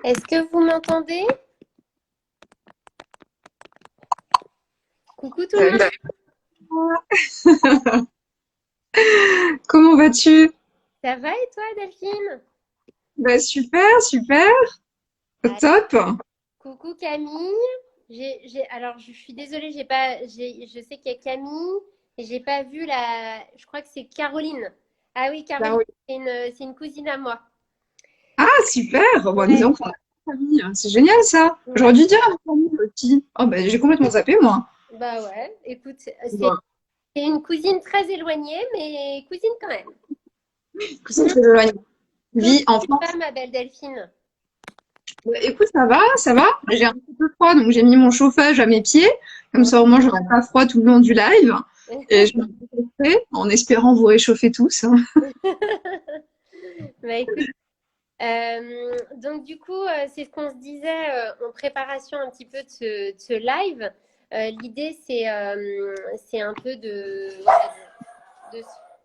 Est-ce que vous m'entendez? Coucou tout le monde, Salut. Comment vas-tu? ça va et toi Delphine? Bah super, super, au Ah, top. coucou Camille. Alors je suis désolée, j'ai pas, je sais qu'il y a Camille et j'ai pas vu je crois que c'est Caroline. Ah oui, Bah Caroline, oui. c'est une cousine à moi. Ah super, bon, Ouais, disons qu'on a une famille, hein. C'est génial ça. ouais, J'aurais dû dire à ma famille aussi. Oh bah j'ai complètement zappé moi. bah ouais. Écoute, c'est Bon, c'est une cousine très éloignée, mais cousine quand même. écoute, Comment très éloigné. comment Vie en tu France. vas, ma belle Delphine? Bah, écoute, ça va, ça va. J'ai un petit peu froid, donc j'ai mis mon chauffage à mes pieds. Comme Ouais. ça au moins j'aurai pas froid tout le long du live. Et je me réchaufferai en espérant vous réchauffer tous, hein. Bah écoute. Donc du coup, c'est ce qu'on se disait en préparation un petit peu de ce live. L'idée, c'est un peu de-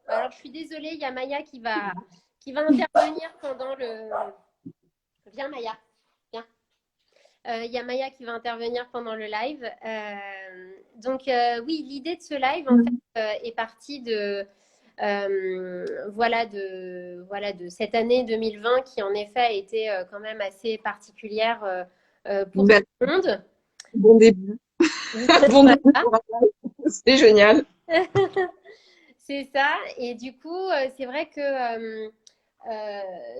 Alors, je suis désolée, il y a Maya qui va intervenir pendant le... Viens, Maya, viens. Il y a Maya qui va intervenir pendant le live. Donc, oui, l'idée de ce live, en fait, est partie de cette année 2020 qui en effet a été quand même assez particulière pour tout Ben, le monde. bon début. Bon début Voilà, pour un live. C'était génial. c'est ça. Et du coup, c'est vrai que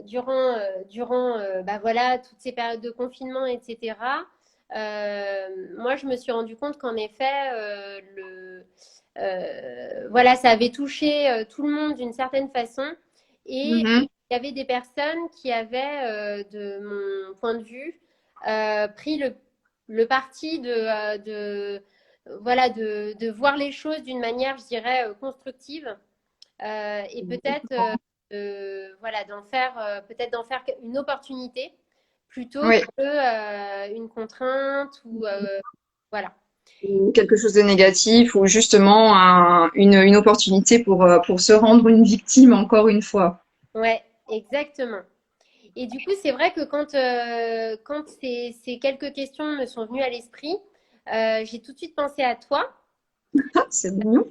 durant bah voilà, toutes ces périodes de confinement, etc., moi, je me suis rendu compte qu'en effet, voilà, ça avait touché tout le monde d'une certaine façon. Et Mhm. il y avait des personnes qui avaient, de mon point de vue, pris le parti voilà, de voir les choses d'une manière, je dirais, constructive et peut-être voilà, d'en faire une opportunité plutôt Oui. que une contrainte ou voilà. Ou quelque chose de négatif ou justement une opportunité pour se rendre une victime encore une fois. Ouais, exactement. Et du coup, c'est vrai que quand ces quelques questions me sont venues à l'esprit, j'ai tout de suite pensé à toi. Ah, c'est mignon.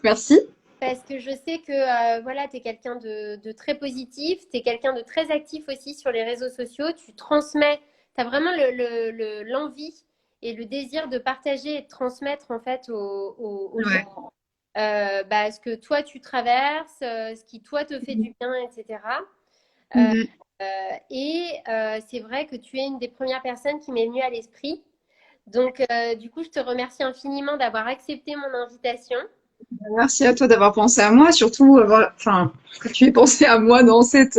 Merci. Parce que je sais que voilà, tu es quelqu'un de très positif, tu es quelqu'un de très actif aussi sur les réseaux sociaux, tu transmets, tu as vraiment l'envie et le désir de partager et de transmettre en fait aux Ouais. gens bah, ce que toi tu traverses, ce qui toi te fait du bien, etc. Euh, Mhm. c'est vrai que tu es une des premières personnes qui m'est venue à l'esprit. Donc, du coup, je te remercie infiniment d'avoir accepté mon invitation. Merci à toi d'avoir pensé à moi, surtout enfin que tu aies pensé à moi dans cette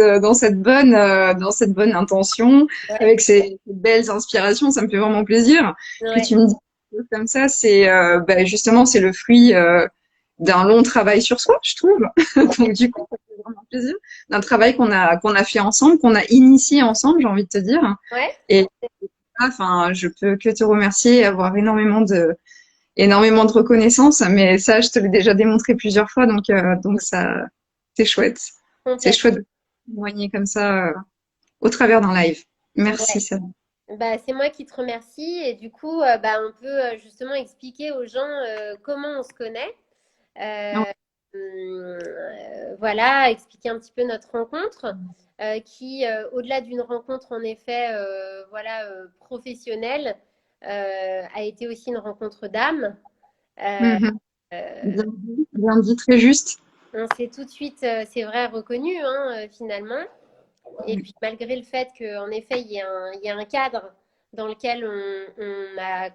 bonne intention, Ouais, avec ces belles inspirations, ça me fait vraiment plaisir que ouais. tu me dises des choses comme ça. C'est justement c'est le fruit d'un long travail sur soi, je trouve. Donc du coup, ça fait vraiment plaisir d'un travail qu'on a fait ensemble, qu'on a initié ensemble, j'ai envie de te dire. Ouais. Et enfin, je peux que te remercier et avoir énormément de reconnaissance, mais ça, je te l'ai déjà démontré plusieurs fois, donc ça, c'est chouette. C'est Complètement. chouette de témoigner comme ça au travers d'un live. Merci, Ouais. ça. Bah, c'est moi qui te remercie et du coup, bah, on peut justement expliquer aux gens comment on se connaît. Voilà, expliquer un petit peu notre rencontre qui, au-delà d'une rencontre en effet, voilà, professionnelle, a été aussi une rencontre d'âme. Euh, Mhm. euh, Bien dit, très juste. on s'est tout de suite, c'est vrai, reconnu hein, finalement. Et puis malgré le fait qu'en effet, il y a un cadre dans lequel on a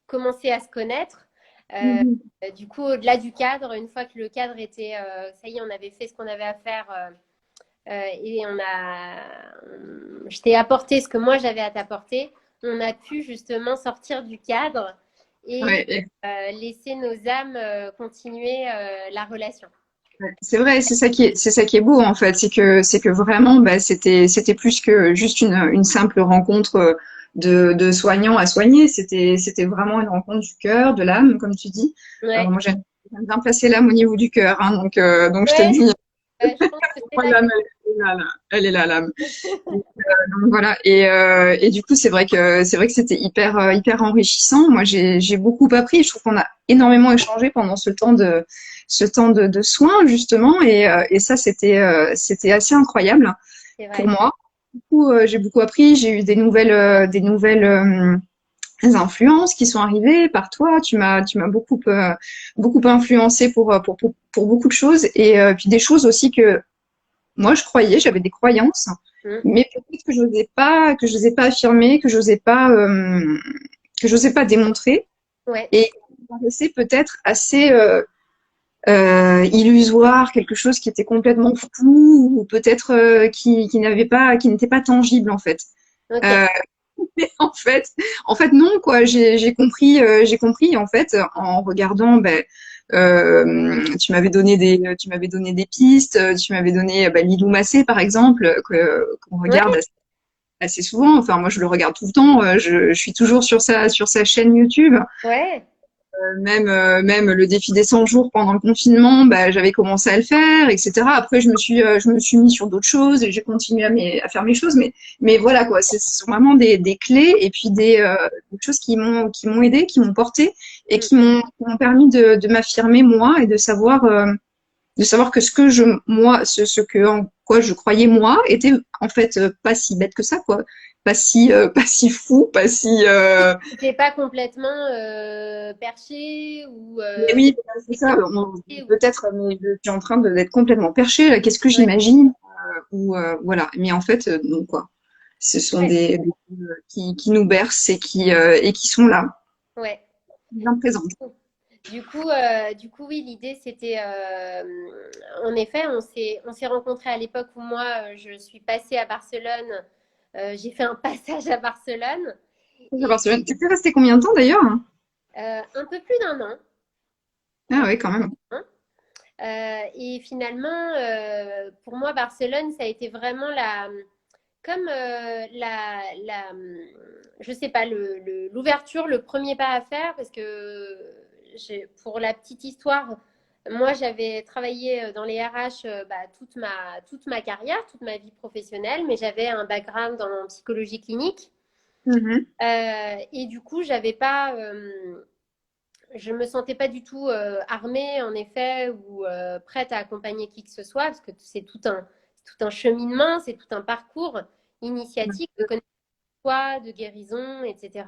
commencé à se connaître, euh, Mhm. du coup, au-delà du cadre, une fois que le cadre était, ça y est, on avait fait ce qu'on avait à faire et je t'ai apporté ce que moi j'avais à t'apporter, on a pu justement sortir du cadre et Ouais, et- laisser nos âmes continuer la relation. ouais. C'est vrai, c'est ça qui est beau en fait, c'est que vraiment, c'était plus que juste une simple rencontre de soignant à soigner. C'était vraiment une rencontre du cœur, de l'âme, comme tu dis. Alors Ouais, moi, j'aime bien placer l'âme au niveau du cœur, hein, donc je te le ouais, dis. je pense que c'est Moi, la l'âme, clé. elle est là, l'âme. Donc voilà. Et du coup, c'est vrai que c'était hyper enrichissant. Moi, j'ai beaucoup appris. Je trouve qu'on a énormément échangé pendant ce temps de soins justement. Et ça, c'était assez incroyable C'est pour vrai. moi. Du coup, j'ai beaucoup appris. J'ai eu des nouvelles influences qui sont arrivées par toi. Tu m'as beaucoup influencé pour beaucoup de choses. Et puis des choses aussi que moi, j'avais des croyances, Mm. mais peut-être que je n'osais pas affirmer, que j'osais pas démontrer, Ouais. et qui paraissait peut-être assez illusoire, quelque chose qui était complètement fou, ou peut-être qui n'était pas tangible en fait. Ok. Euh, mais en fait non quoi. J'ai compris en fait en regardant. Ben, tu m'avais donné des pistes. Tu m'avais donné Lilou Massé par exemple qu'on regarde Ouais. assez souvent. Enfin moi je le regarde tout le temps. Je suis toujours sur sa chaîne YouTube. Ouais. Même le défi des 100 jours pendant le confinement, bah, j'avais commencé à le faire, etc. Après, je me suis mis sur d'autres choses et j'ai continué à faire mes choses. Mais voilà, quoi. Ce sont vraiment des clés et puis des choses qui m'ont aidé, qui m'ont porté et Mm. qui m'ont permis de m'affirmer moi et de savoir que ce que en quoi je croyais moi était en fait pas si bête que ça, quoi. Pas si fou, pas si. C'était pas complètement perché ou Mais oui, c'est ça. exagéré ou... Peut-être, mais je suis en train d'être complètement perchée. Là. Qu'est-ce que Ouais. j'imagine ou voilà. Mais en fait, non quoi. Ce sont Ouais. des choses qui nous bercent et qui sont là, Ouais. bien présentes. Du coup, oui, l'idée c'était, en effet, on s'est rencontrés à l'époque où moi, je suis passée à Barcelone. J'ai fait un passage à Barcelone et Barcelone. Tu peux rester combien de temps d'ailleurs? un peu plus d'un an. Ah Un peu ouais, quand même. plus d'un an. Et finalement, pour moi, Barcelone, ça a été vraiment comme je sais pas, l'ouverture, le premier pas à faire, parce que pour la petite histoire, moi j'avais travaillé dans les RH toute ma carrière, toute ma vie professionnelle, mais j'avais un background en psychologie clinique. Mhm. Et du coup, j'avais pas, je me sentais pas du tout armée, en effet, ou prête à accompagner qui que ce soit, parce que c'est tout un cheminement, c'est tout un parcours initiatique de connaissance de soi, de guérison, etc.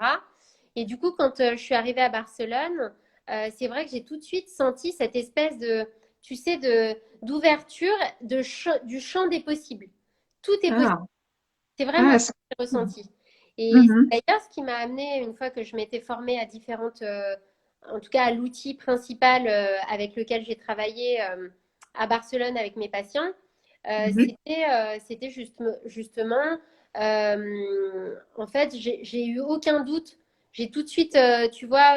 Et du coup, quand je suis arrivée à Barcelone, c'est vrai que j'ai tout de suite senti cette espèce de, tu sais, d'ouverture du champ des possibles. Tout est possible. Ah, C'est vraiment ah, ce que j'ai ressenti. Et mhm. c'est d'ailleurs ce qui m'a amené, une fois que je m'étais formée à différentes, en tout cas à l'outil principal avec lequel j'ai travaillé à Barcelone avec mes patients, Mhm. c'était justement, en fait, j'ai eu aucun doute. J'ai tout de suite, tu vois,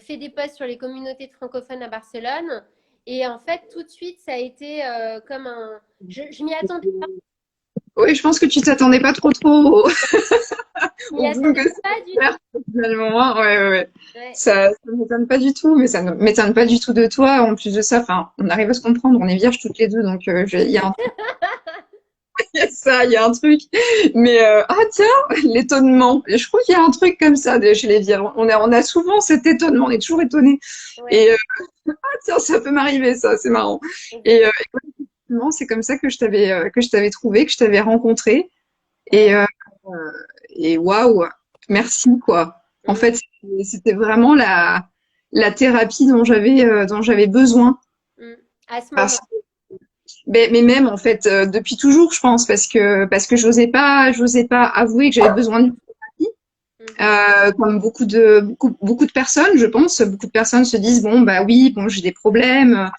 fait des posts sur les communautés de francophones à Barcelone. Et en fait, tout de suite, ça a été comme un... Je m'y attendais pas. Oui, je pense que tu t'attendais pas trop Je m'y au boom attendais que ça pas du allait faire finalement. Hein. Ouais, ouais, ouais. tout. Ouais. Ça m'étonne pas du tout, mais ça ne m'étonne pas du tout de toi. En plus de ça, enfin, on arrive à se comprendre. On est vierges toutes les deux, donc il y a un il y a ça, il y a un truc. Mais ah tiens, l'étonnement. Je trouve qu'il y a un truc comme ça chez les vierges. On a souvent cet étonnement. On est toujours étonné. Ouais, Et ah tiens, ça peut m'arriver, ça. C'est marrant. Et exact. effectivement, c'est comme ça que je t'avais trouvé, que je t'avais rencontré. Et Ouais. et waouh, merci quoi. En Mm, fait, c'était vraiment la thérapie dont j'avais besoin. mm. À ce moment. Parce mais même en fait depuis toujours, je pense, parce que j'osais pas avouer que j'avais besoin d'une thérapie. Mhm. Comme beaucoup de personnes, je pense, beaucoup de personnes se disent bon bah oui, bon j'ai des problèmes,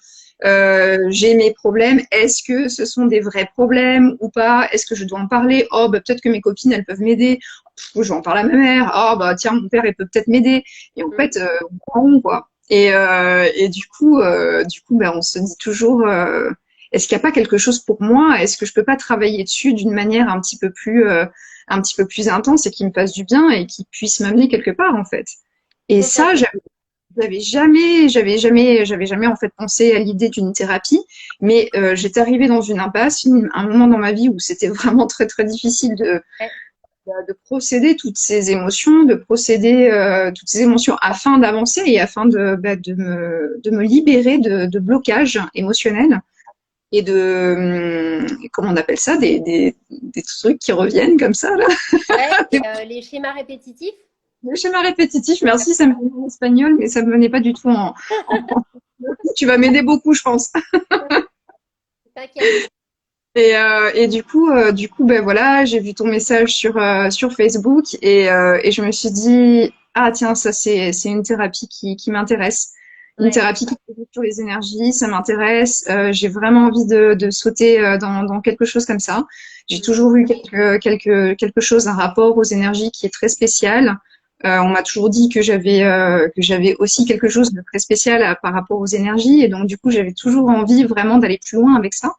j'ai mes problèmes. Est-ce que ce sont des vrais problèmes ou pas? Est-ce que je dois en parler? Oh bah peut-être que mes copines elles peuvent m'aider. Je vais en parler à ma mère. Oh bah tiens mon père il peut peut-être m'aider. Et en Mm. fait on prend rond quoi. Et du coup bah on se dit toujours est-ce qu'il n'y a pas quelque chose pour moi? Est-ce que je peux pas travailler dessus d'une manière un petit peu plus intense et qui me fasse du bien et qui puisse m'amener quelque part en fait. Et ça, Complètement. j'avais jamais en fait pensé à l'idée d'une thérapie, mais j'étais arrivée dans une impasse, un moment dans ma vie où c'était vraiment très très difficile Ouais, de procéder toutes ces émotions, de procéder toutes ces émotions afin d'avancer et afin de me libérer de blocages émotionnels et comment on appelle ça, des trucs qui reviennent comme ça là. ouais, et, les schémas répétitifs. Le schéma répétitif, merci, ça me venait en espagnol, mais ça me venait pas du tout en français. Tu vas m'aider beaucoup, je pense. T'inquiète. Et du coup, ben voilà, j'ai vu ton message sur Facebook et je me suis dit, ah tiens, ça c'est une thérapie qui m'intéresse, une Ouais. thérapie qui travaille sur les énergies, ça m'intéresse. J'ai vraiment envie de sauter dans quelque chose comme ça. J'ai Mm. toujours eu quelque chose, un rapport aux énergies qui est très spécial. On m'a toujours dit que j'avais aussi quelque chose de très spécial par rapport aux énergies et donc du coup j'avais toujours envie vraiment d'aller plus loin avec ça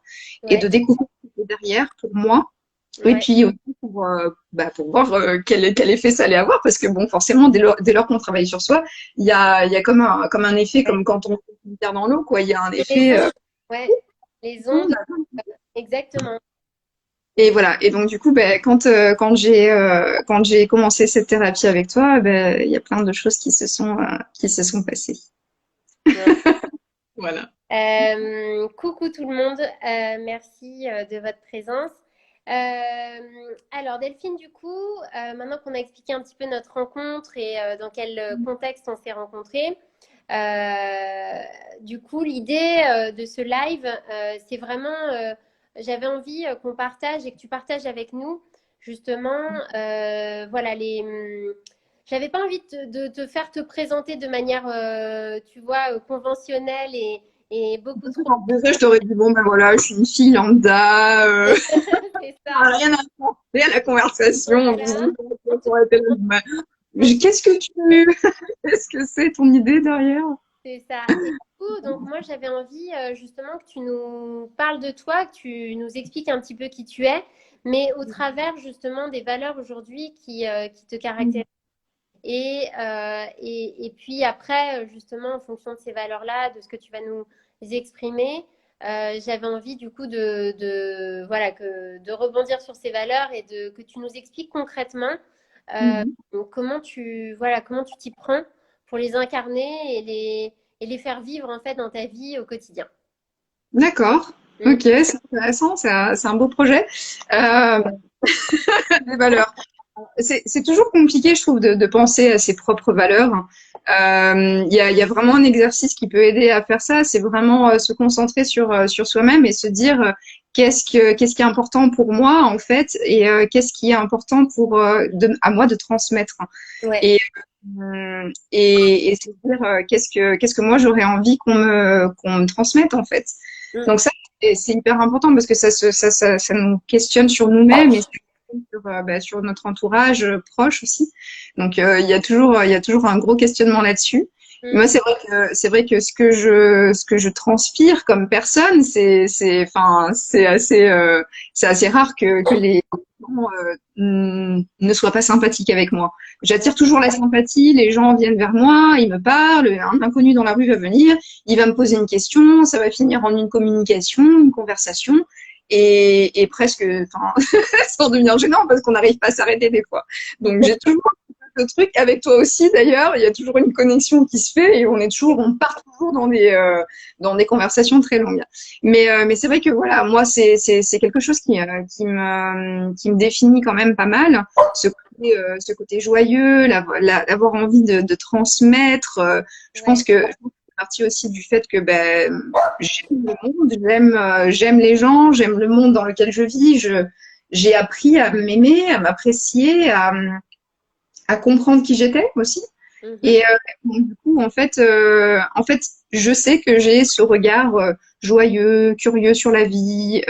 et de Ouais, découvrir ce qui est derrière pour moi. Et ouais, puis aussi pour voir quel effet ça allait avoir, parce que bon, forcément, dès lors qu'on travaille sur soi, il y a comme un effet, ouais. comme quand on met une terre dans l'eau, quoi. Il y a un Et les effet. ondes, ouais, les ondes, exactement. Et voilà. Et donc du coup, ben, quand j'ai commencé cette thérapie avec toi, ben, il y a plein de choses qui se sont passées. Ouais. Voilà. Coucou tout le monde, merci de votre présence. Alors Delphine, du coup, maintenant qu'on a expliqué un petit peu notre rencontre et dans quel contexte on s'est rencontrés, du coup l'idée de ce live, c'est vraiment, j'avais envie qu'on partage et que tu partages avec nous justement, voilà j'avais pas envie de te faire te présenter de manière, tu vois, conventionnelle et beaucoup trop. En plus, je t'aurais dit, bon, ben voilà, je suis une fille lambda, C'est ça. rien à apporter à la conversation. Voilà, Ça aurait été mais qu'est-ce que qu'est-ce que c'est ton idée derrière? c'est ça. Et du coup, donc moi j'avais envie justement que tu nous parles de toi, que tu nous expliques un petit peu qui tu es, mais au travers justement des valeurs aujourd'hui qui te caractérisent. Et puis après, justement, en fonction de ces valeurs-là, de ce que tu vas nous exprimer, j'avais envie du coup voilà, de rebondir sur ces valeurs et que tu nous expliques concrètement donc comment tu t'y prends pour les incarner et les faire vivre en fait dans ta vie au quotidien. D'accord. Mm. Ok, c'est intéressant, c'est un beau projet. Euh, des valeurs. C'est toujours compliqué, je trouve, de penser à ses propres valeurs. Il y a vraiment un exercice qui peut aider à faire ça. C'est vraiment se concentrer sur soi-même et se dire qu'est-ce qui est important pour moi en fait et qu'est-ce qui est important pour à moi de transmettre. Ouais. Et et se dire qu'est-ce que moi j'aurais envie qu'on me transmette en fait. Mm. Donc ça c'est hyper important parce que ça nous questionne sur nous-mêmes et sur notre entourage proche aussi. Donc il y a toujours un gros questionnement là-dessus. Et Mm. moi c'est vrai que ce que je transpire comme personne c'est assez rare que les gens ne soient pas sympathiques avec moi. J'attire toujours la sympathie, les gens viennent vers moi, ils me parlent, un inconnu dans la rue va venir, il va me poser une question, ça va finir en une communication, une conversation, et presque, enfin, sans devenir gênant parce qu'on n'arrive pas à s'arrêter des fois. Donc j'ai toujours ce truc avec toi aussi d'ailleurs, il y a toujours une connexion qui se fait et on part toujours dans des conversations très longues. Mais c'est vrai que voilà, moi c'est quelque chose qui me définit quand même pas mal. Ce côté joyeux, l'avoir envie de transmettre. Je Ouais. pense que c'est partie aussi du fait que ben j'aime le monde, j'aime les gens, j'aime le monde dans lequel je vis. J'ai appris à m'aimer, à m'apprécier, à comprendre qui j'étais aussi. Mhm. Et donc, du coup, en fait, je sais que j'ai ce regard joyeux, curieux sur la vie.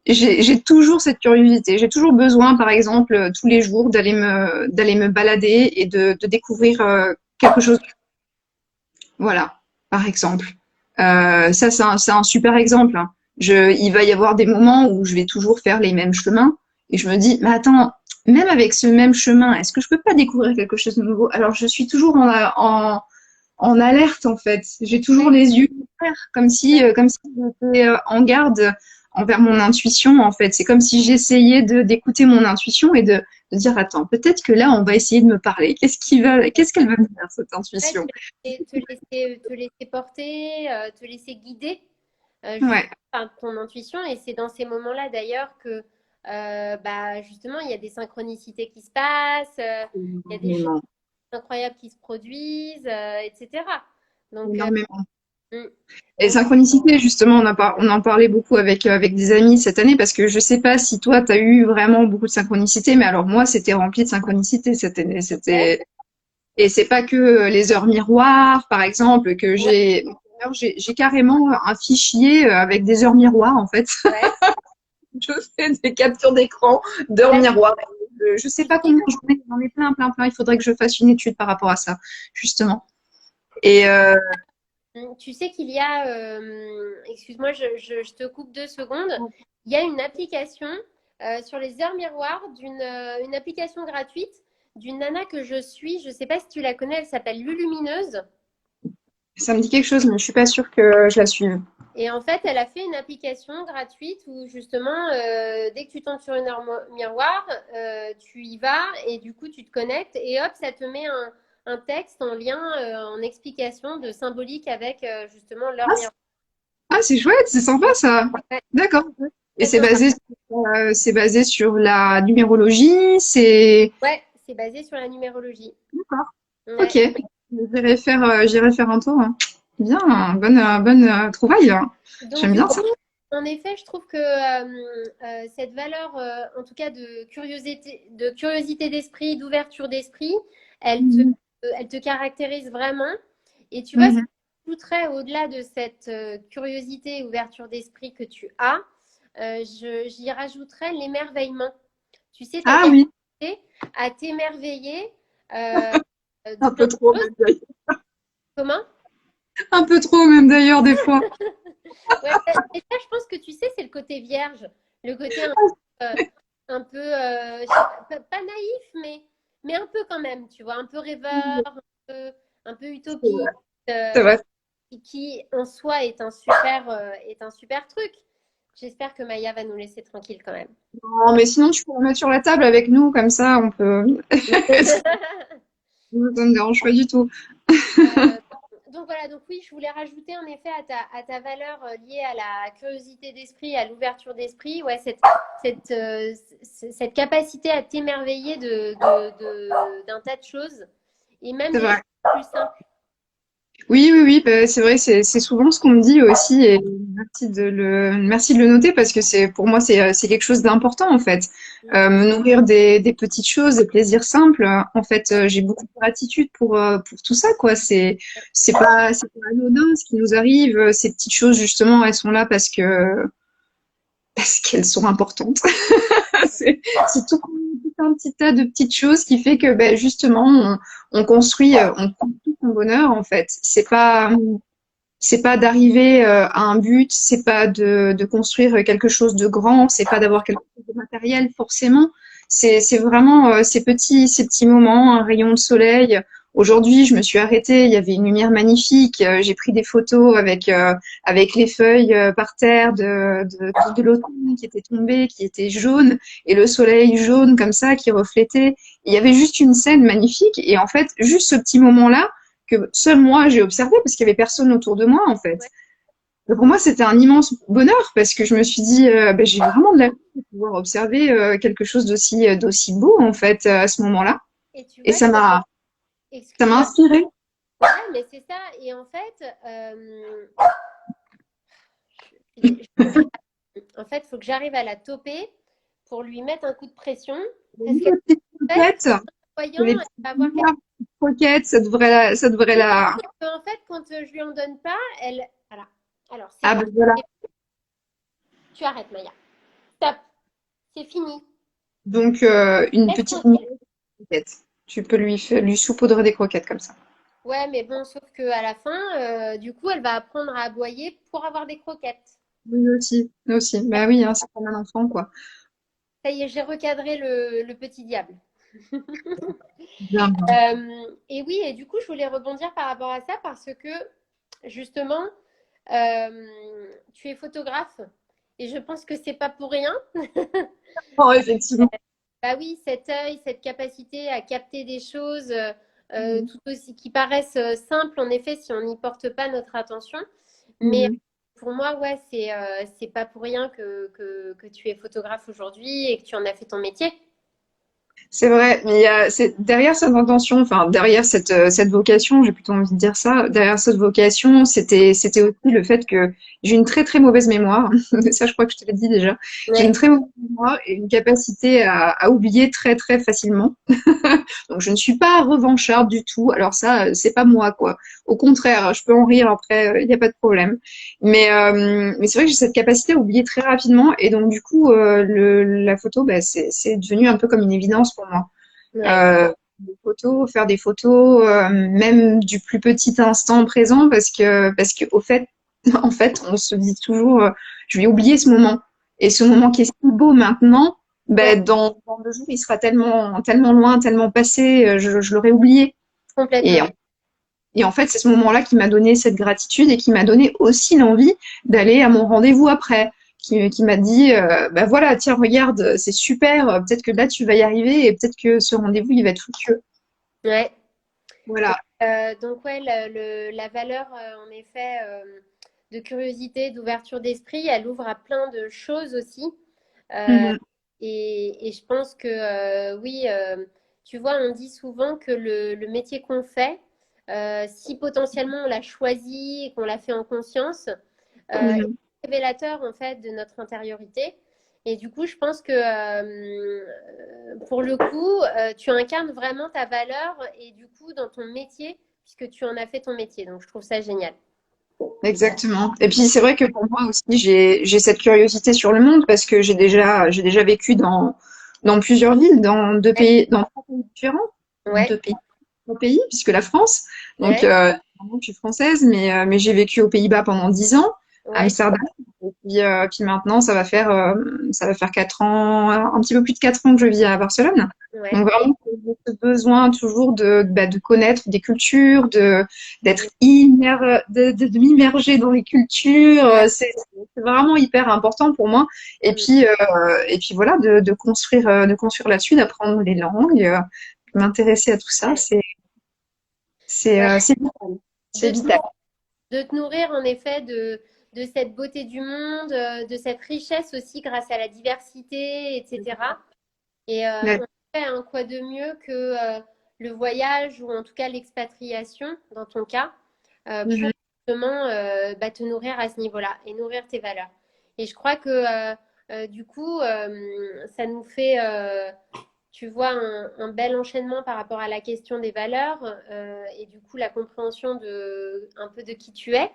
J'ai toujours cette curiosité. J'ai toujours besoin, par exemple, tous les jours, d'aller me balader et de découvrir quelque chose. Voilà, par exemple. Ça, c'est un super exemple. Hein. Il va y avoir des moments où je vais toujours faire les mêmes chemins et je me dis, mais attends, même avec ce même chemin, est-ce que je peux pas découvrir quelque chose de nouveau? Alors, je suis toujours en alerte en fait. J'ai toujours les yeux ouverts, comme si j'étais en garde envers mon intuition en fait. C'est comme si j'essayais d'écouter mon intuition et de dire attends, peut-être que là on va essayer de me parler. Qu'est-ce qu'elle va me faire cette Ouais, intuition? te laisser porter, te laisser guider justement Ouais, par ton intuition. Et c'est dans ces moments-là d'ailleurs que bah, justement il y a des synchronicités qui se passent, il y a des choses énormément, incroyables qui se produisent, etc. Donc, énormément. mm, Les donc synchronicités, justement, on en parlait beaucoup avec des amis cette année parce que je sais pas si toi, tu as eu vraiment beaucoup de synchronicités, mais alors moi, c'était rempli de synchronicités cette année. ouais, Et c'est pas que les heures miroirs, par exemple, que ouais, j'ai carrément un fichier avec des heures miroirs, en fait. ouais. Je fais des captures d'écran d'heures Bah, miroirs. Je sais tu pas sais, combien j'en ai plein, plein, plein. Il faudrait que je fasse une étude par rapport à ça, justement. Et tu sais qu'il y a, excuse-moi, je te coupe 2 secondes. Il y a une application sur les heures miroirs une application gratuite d'une nana que je suis. Je ne sais pas si tu la connais, elle s'appelle Lulumineuse. ça me dit quelque chose, mais je suis pas sûre que je la suive. Et en fait, elle a fait une application gratuite où justement, dès que tu tombes sur une heure miroir, tu y vas et du coup, tu te connectes et hop, ça te met un texte en lien, en explication de symbolique avec justement l'heure miroir. Ah, c'est chouette, c'est sympa ça. Ouais, D'accord. Et très sympa. c'est basé sur la numérologie, c'est. Ouais, c'est basé sur la numérologie. D'accord. Ouais. Ok. J'irai faire un tour, hein. Bien, bonne trouvaille, hein. Donc J'aime du bien coup, ça. en effet, je trouve que cette valeur, en tout cas de curiosité d'esprit, d'ouverture d'esprit, elle te, Mhm. elle te caractérise vraiment. Et tu vois, ce que Mhm. j'ajouterais au-delà de cette curiosité et ouverture d'esprit que tu as, j'y rajouterais l'émerveillement. Tu sais, ta Ah oui, capacité à t'émerveiller euh, de un plein peu trop de choses. même d'ailleurs. Comment? Un peu trop même d'ailleurs des fois. Ouais, et ça, je pense que tu sais, c'est le côté vierge, le côté euh, un peu je sais pas naïf, mais un peu quand même, tu vois, un peu rêveur, un peu C'est vrai. utopique, C'est euh, vrai. qui en soi est un super truc. J'espère que Maya va nous laisser tranquille quand même. Non, mais sinon tu peux la mettre sur la table avec nous comme ça, on peut. Ça ne me dérange pas du tout. Euh, donc voilà, donc oui, je voulais rajouter en effet à ta valeur liée à la curiosité d'esprit, à l'ouverture d'esprit, ouais, cette capacité à t'émerveiller d'un tas de choses, et même C'est des vrai. choses plus simples. Oui, oui, oui, bah, c'est vrai, c'est souvent ce qu'on me dit aussi et merci de le noter parce que pour moi, c'est quelque chose d'important en fait. Me nourrir des petites choses, des plaisirs simples. En fait, j'ai beaucoup de gratitude pour tout ça, quoi. C'est pas anodin ce qui nous arrive. Ces petites choses, justement, elles sont là parce qu'elles sont importantes. C'est tout un petit tas de petites choses qui fait que, ben, justement, on construit son bonheur, en fait. C'est pas d'arriver à un but, c'est pas de construire quelque chose de grand, c'est pas d'avoir quelque chose de matériel forcément. C'est vraiment ces petits moments, un rayon de soleil. Aujourd'hui, je me suis arrêtée, il y avait une lumière magnifique. J'ai pris des photos avec les feuilles par terre de l'automne qui était tombée, qui était jaune, et le soleil jaune comme ça qui reflétait. Il y avait juste une scène magnifique, et en fait, juste ce petit moment-là que seul moi j'ai observé parce qu'il y avait personne autour de moi en fait. Ouais. Et pour moi, c'était un immense bonheur parce que je me suis dit, ben, j'ai vraiment de la chance de pouvoir observer quelque chose d'aussi beau en fait à ce moment-là. Et tu Et vois, ça m'a excuse-moi, inspiré. ouais, mais c'est ça. Et en fait, je- en fait, il faut que j'arrive à la toper pour lui mettre un coup de pression, parce qu'en Les petites fait, croquettes, voyant, les elle petites va avoir quelque croquettes, ça devrait chose. la. En fait, quand je lui en donne pas, elle. Voilà. Alors, c'est Ah bon. ben voilà. Tu arrêtes, Maya. Stop. C'est fini. Donc une Laisse petite tranquille. croquette. Tu peux lui saupoudrer des croquettes comme ça. Ouais, mais bon, sauf qu'à la fin, du coup, elle va apprendre à aboyer pour avoir des croquettes. Oui aussi, nous aussi. Bah oui, hein, c'est comme un enfant quoi. Ça y est, j'ai recadré le petit diable. Bien, bien. Et oui, et du coup, je voulais rebondir par rapport à ça parce que justement, euh, tu es photographe et je pense que c'est pas pour rien. Oh, effectivement. Bah oui, cet œil, cette capacité à capter des choses Mhm. tout aussi qui paraissent simples en effet si on n'y porte pas notre attention. Mais Mhm. pour moi, ouais, c'est pas pour rien que tu es photographe aujourd'hui et que tu en as fait ton métier. C'est vrai, mais derrière cette intention, enfin derrière cette vocation, j'ai plutôt envie de dire ça, derrière cette vocation, c'était aussi le fait que j'ai une très très mauvaise mémoire. Ça, je crois que je te l'ai dit déjà. J'ai une Ouais, très mauvaise mémoire et une capacité à oublier très très facilement. Donc je ne suis pas revancharde du tout. Alors ça, c'est pas moi quoi. Au contraire, je peux en rire après, il n'y a pas de problème. Mais c'est vrai que j'ai cette capacité à oublier très rapidement et donc du coup, la photo, bah, c'est devenu un peu comme une évidence pour moi. ouais, Euh, les photos, faire des photos, même du plus petit instant présent, parce que au fait, en fait, on se dit toujours, je vais oublier ce moment. Et ce moment qui est si beau maintenant, ouais, ben dans 2 jours, il sera tellement tellement loin, tellement passé, je l'aurais oublié. Et complètement. et en fait, c'est ce moment-là qui m'a donné cette gratitude et qui m'a donné aussi l'envie d'aller à mon rendez-vous après. Qui m'a dit, bah voilà, tiens, regarde, c'est super, peut-être que là, tu vas y arriver et peut-être que ce rendez-vous, il va être fructueux. Ouais. Voilà. Donc ouais, la valeur, en effet, de curiosité, d'ouverture d'esprit, elle ouvre à plein de choses aussi. Euh, Mhm. et je pense que oui, tu vois, on dit souvent que le métier qu'on fait, si potentiellement on l'a choisi et qu'on l'a fait en conscience, est Mhm. révélateur en fait de notre intériorité. Et du coup, je pense que pour le coup, tu incarnes vraiment ta valeur et du coup dans ton métier, puisque tu en as fait ton métier. Donc je trouve ça génial. Exactement. Et puis, c'est vrai que pour moi aussi, j'ai cette curiosité sur le monde parce que j'ai déjà vécu dans plusieurs villes, Ouais, dans 3 pays différents, ouais, deux pays, puisque la France. Donc, ouais, moi, je suis française, mais j'ai vécu aux Pays-Bas pendant 10 ans, à ouais, Amsterdam. Et puis maintenant, ça va faire 4 ans, un petit peu plus de 4 ans que je vis à Barcelone. ouais. Donc vraiment, j'ai ce besoin toujours de connaître des cultures, de m'immerger dans les cultures. Ouais. C'est vraiment hyper important pour moi. Mm. Et puis voilà, de construire là-dessus, d'apprendre les langues, m'intéresser à tout ça, Ouais. c'est vital. C'est De te vital. nourrir, de te nourrir en effet de cette beauté du monde, de cette richesse aussi grâce à la diversité, etc. Et Ouais. on fait un quoi de mieux que le voyage ou en tout cas l'expatriation, dans ton cas, pour Mhm. justement bah, te nourrir à ce niveau-là et nourrir tes valeurs. Et je crois que du coup, ça nous fait, tu vois, un bel enchaînement par rapport à la question des valeurs et du coup la compréhension de un peu de qui tu es.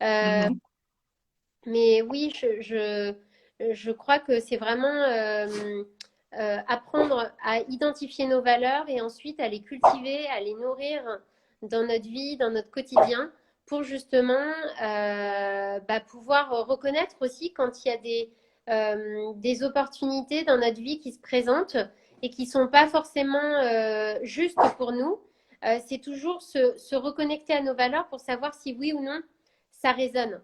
Euh, Mhm. mais oui, je crois que c'est vraiment apprendre à identifier nos valeurs et ensuite à les cultiver, à les nourrir dans notre vie, dans notre quotidien, pour justement bah, pouvoir reconnaître aussi quand il y a des opportunités dans notre vie qui se présentent et qui ne sont pas forcément justes pour nous. C'est toujours se reconnecter à nos valeurs pour savoir si oui ou non ça résonne.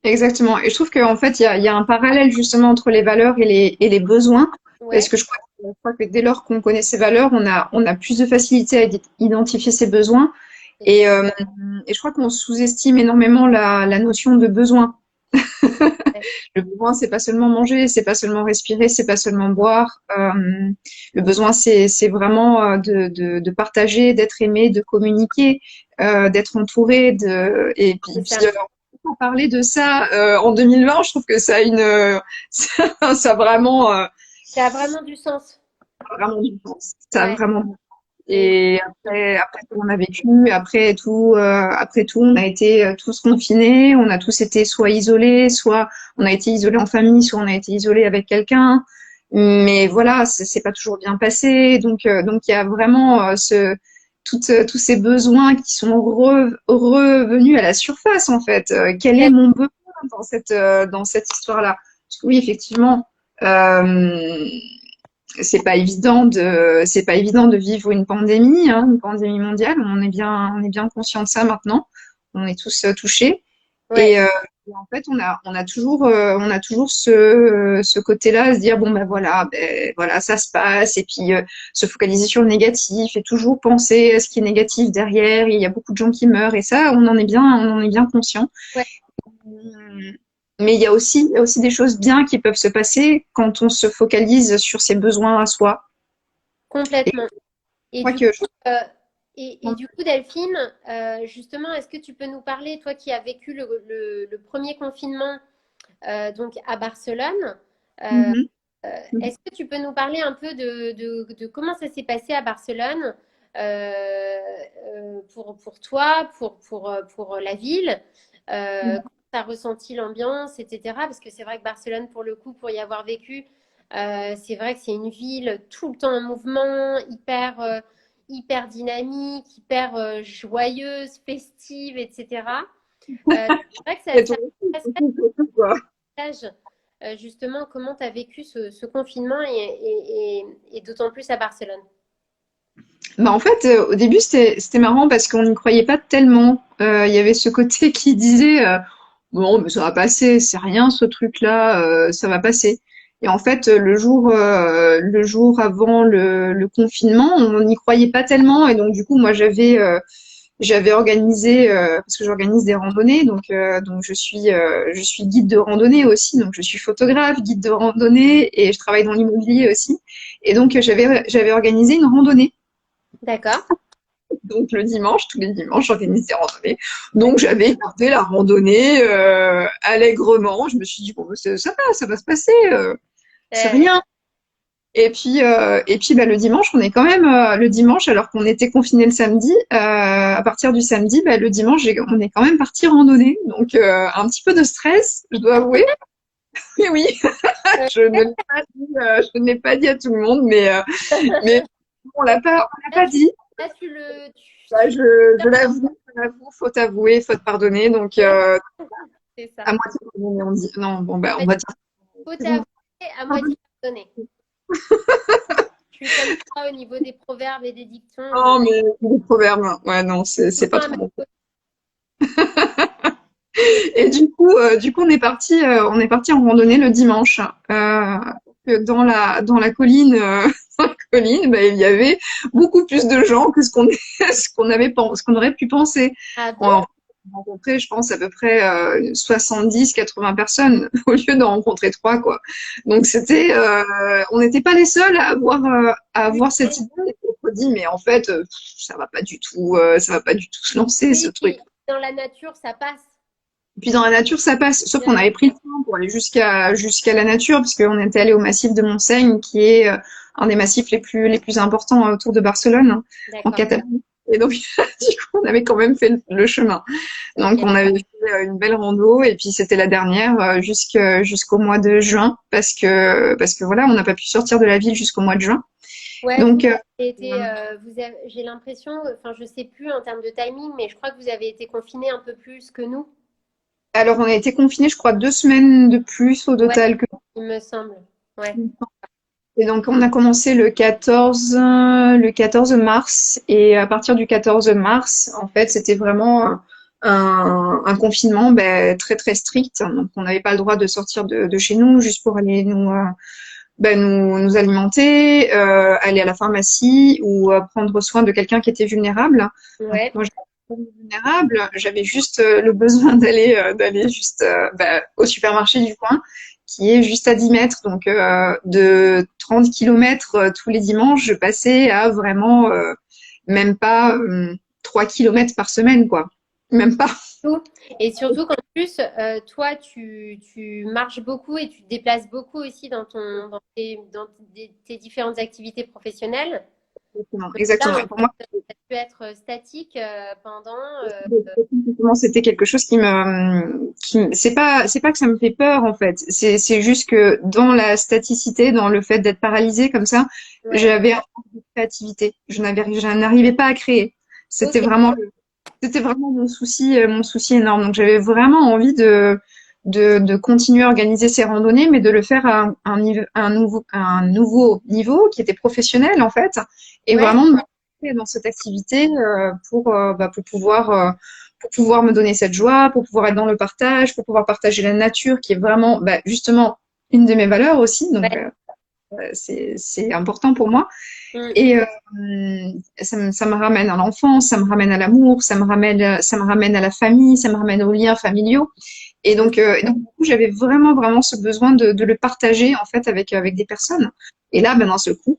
Exactement. Et je trouve qu'en fait, il y a un parallèle justement entre les valeurs et les besoins. Parce Ouais. que je crois que dès lors qu'on connaît ses valeurs, on a plus de facilité à identifier ses besoins. Et, Exact. euh, et je crois qu'on sous-estime énormément la notion de besoin. Le besoin, c'est pas seulement manger, c'est pas seulement respirer, c'est pas seulement boire. Le besoin, c'est vraiment de partager, d'être aimé, de communiquer, d'être entouré. C'est Puis ça. pour parler de ça en 2020, je trouve que ça a ça a Ça a vraiment du sens. vraiment du sens. Ça a Ouais. vraiment. Et Et après tout, on a vécu, après tout, on a été tous confinés, on a tous été soit isolés, soit on a été isolés en famille, soit on a été isolés avec quelqu'un. Mais voilà, c'est pas toujours bien passé. Donc il y a vraiment tous ces besoins qui sont revenus à la surface en fait. Quel est mon besoin dans cette histoire-là? Parce que oui, effectivement. Euh, c'est pas évident de vivre une pandémie mondiale. On est bien conscient de ça maintenant. On est tous touchés. Ouais, Et en fait, on a toujours ce côté-là, à se dire bon ben voilà, ça se passe, et puis se focaliser sur le négatif et toujours penser à ce qui est négatif derrière. Il y a beaucoup de gens qui meurent, et ça, on en est bien conscient. ouais, Hum, Mais il y a aussi des choses bien qui peuvent se passer quand on se focalise sur ses besoins à soi. Et complètement. je Et crois du que coup, et du coup, Delphine, justement, est-ce que tu peux nous parler, toi qui as vécu le premier confinement donc à Barcelone, euh, Mhm. est-ce que tu peux nous parler un peu de comment ça s'est passé à Barcelone pour toi, pour la ville, Mhm. comment tu as ressenti l'ambiance, etc. Parce que c'est vrai que Barcelone, pour le coup, pour y avoir vécu, c'est vrai que c'est une ville tout le temps en mouvement, hyper dynamique, hyper joyeuse, festive, etc. C'est vrai que Et ça toi aussi, surtout, quoi. partage justement comment tu as vécu ce confinement et d'autant plus à Barcelone. Bah en fait, au début, c'était marrant parce qu'on n'y croyait pas tellement. Il y avait ce côté qui disait bon, mais ça va passer, c'est rien ce truc-là, ça va passer. Et en fait, le jour avant le confinement, on n'y croyait pas tellement. Et donc, du coup, moi, j'avais organisé parce que j'organise des randonnées, donc je suis guide de randonnée aussi, donc je suis photographe, guide de randonnée et je travaille dans l'immobilier aussi. Et donc, j'avais organisé une randonnée. D'accord. Donc le dimanche, tous les dimanches, j'organise des randonnées. Donc j'avais gardé la randonnée allègrement. Je me suis dit bon, ça va se passer, c'est Euh, rien. Et puis bah, le dimanche, on est quand même le dimanche, alors qu'on était confiné le samedi. À partir du samedi, bah, le dimanche, on est quand même parti randonner. Donc un petit peu de stress, je dois avouer. Oui, oui, euh, je ne l'ai pas dit à tout le monde, mais on l'a là, pas dit. là, tu le. Bah, je l'avoue, faut avouer, faut te pardonner. Donc, Ouais, c'est ça. à moitié pardonné, on dit. Non, bon, bah, En on fait, va dire. faut C'est bon. t'avouer à moitié pardonné. Je suis comme ça au niveau des proverbes et des dictons. Non, mais les proverbes, ouais, non, Tout le c'est pas temps à trop ma bon. faute. Mais Et du coup, on est parti en randonnée le dimanche. Dans la colline, dans la colline, bah, il y avait beaucoup plus de gens que ce qu'on aurait pu penser. ah bon? On a rencontré, je pense, à peu près 80 personnes au lieu d'en rencontrer trois, quoi. Donc on n'était pas les seuls à avoir cette idée. On s'est dit, mais en fait, ça va pas du tout se lancer, ce Oui, truc. puis dans la nature, ça passe. Et puis dans la nature, ça passe. Sauf Bien qu'on sûr. avait pris le temps pour aller jusqu'à la nature, parce qu'on était allé au massif de Montsaigne, qui est un des massifs les plus importants autour de Barcelone, hein, en D'accord. Catalogne. Et donc, du coup, on avait quand même fait le chemin. Donc, Ok. on avait fait une belle rando, et puis c'était la dernière jusqu'au mois de juin, parce que voilà, on n'a pas pu sortir de la ville jusqu'au mois de juin. Ouais, Donc, j'ai l'impression, enfin, je sais plus en termes de timing, mais je crois que vous avez été confinés un peu plus que nous. alors on a été confinés, je crois, 2 semaines de plus au Ouais, total que il me semble. Ouais. Et donc, on a commencé le 14 mars. Et à partir du 14 mars, en fait, c'était vraiment un confinement ben, très, très strict. Donc, on n'avait pas le droit de sortir de chez nous juste pour aller nous alimenter, aller à la pharmacie ou prendre soin de quelqu'un qui était vulnérable. Donc, Ouais. moi, j'étais pas vulnérable. J'avais juste le besoin d'aller juste au supermarché du coin qui est juste à 10 mètres. Donc, de 30 kilomètres tous les dimanches, je passais à vraiment même pas 3 kilomètres par semaine, quoi. Même pas. Tout. Et surtout qu'en plus, toi, tu marches beaucoup et tu te déplaces beaucoup aussi dans tes différentes activités professionnelles. Exactement. Donc là, Exactement. en Et pour fait, moi, ça a pu être statique pendant. justement, c'était quelque chose c'est pas que ça me fait peur, en fait. C'est juste que dans la staticité, dans le fait d'être paralysée comme ça, Ouais. j'avais un manque de créativité. Je n'arrivais pas à créer. Ok. C'était vraiment mon souci énorme. Donc j'avais vraiment envie de continuer à organiser ces randonnées, mais de le faire à un nouveau niveau qui était professionnel en fait, et Ouais, vraiment de me lancer dans cette activité pour pouvoir me donner cette joie, pour pouvoir être dans le partage, pour pouvoir partager la nature qui est vraiment justement une de mes valeurs aussi, donc ouais. c'est important pour moi. Mm. Et ça me ramène à l'enfance, ça me ramène à l'amour, ça me ramène à la famille, ça me ramène aux liens familiaux. Et donc, du coup, j'avais vraiment, vraiment ce besoin de le partager en fait avec des personnes. Et là, ben, d'un seul coup,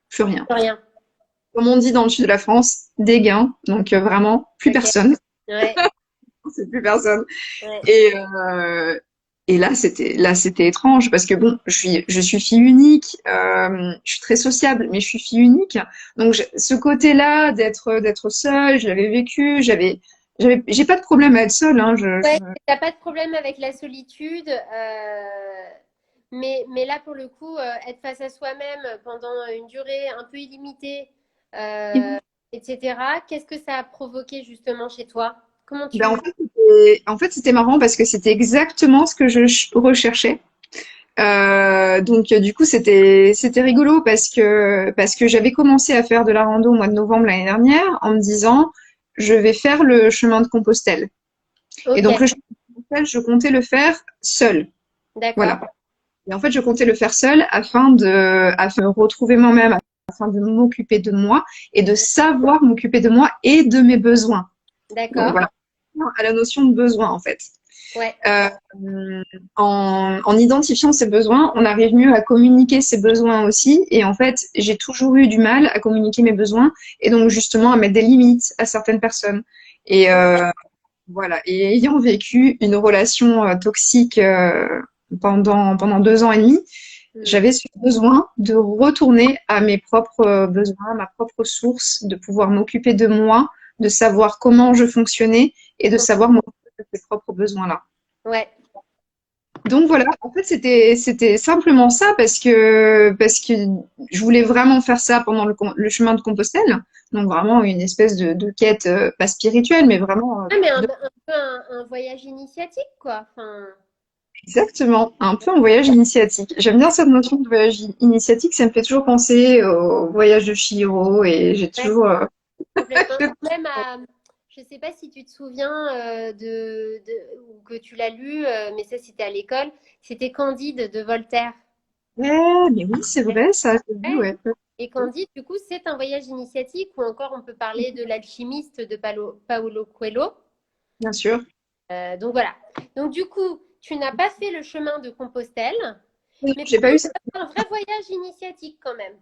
plus rien. Rien. Comme on dit dans le sud de la France, des gains. Donc vraiment, plus Ok. personne. Ouais, C'est plus personne. ouais. Et, euh, et là c'était étrange parce que bon, je suis fille unique, je suis très sociable, mais je suis fille unique. Donc ce côté-là d'être seule, je l'avais vécu, j'ai pas de problème à être seule. Hein, Ouais, t'as pas de problème avec la solitude, mais là, pour le coup, être face à soi-même pendant une durée un peu illimitée, euh, etc., qu'est-ce que ça a provoqué justement chez toi? Comment Ben, tu... en fait, c'était marrant parce que c'était exactement ce que je recherchais. Du coup, c'était rigolo parce que j'avais commencé à faire de la rando au mois de novembre l'année dernière en me disant je vais faire le chemin de Compostelle. Et Ok, donc le chemin de Compostelle, je comptais le faire seul. d'accord, Voilà. Et en fait, je comptais le faire seul afin de me retrouver moi-même, afin de m'occuper de moi et de savoir m'occuper de moi et de mes besoins. Donc d'accord, voilà, à la notion de besoin en fait. ouais, Euh, en identifiant ses besoins, on arrive mieux à communiquer ses besoins aussi. Et en fait, j'ai toujours eu du mal à communiquer mes besoins et donc justement à mettre des limites à certaines personnes. Et voilà. Et ayant vécu une relation toxique pendant 2 ans et demi, hmm, j'avais ce besoin de retourner à mes propres besoins, à ma propre source, de pouvoir m'occuper de moi, de savoir comment je fonctionnais et de savoir m'occuper de ces propres besoins-là. ouais, Donc voilà, en fait c'était simplement ça parce que je voulais vraiment faire ça pendant le chemin de Compostelle. Donc vraiment une espèce de quête pas spirituelle mais vraiment ah, mais un peu un voyage initiatique, quoi. Enfin, exactement un peu un voyage initiatique. J'aime bien cette notion de voyage initiatique, ça me fait toujours penser au voyage de Chihiro et j'ai ouais, toujours complètement. Même à, je sais pas si tu te souviens ou que tu l'as lu, mais ça c'était à l'école, c'était Candide de Voltaire. ouais, mais oui, c'est vrai ça, j'ai vu, Ouais. ouais. Et Candide, du coup, c'est un voyage initiatique ou encore on peut parler de l'alchimiste de Paulo Coelho. Bien sûr. Donc voilà. Donc du coup, tu n'as pas fait le chemin de Compostelle, Oui, mais j'ai par pas eu contre, ça. tu as fait un vrai voyage initiatique quand même.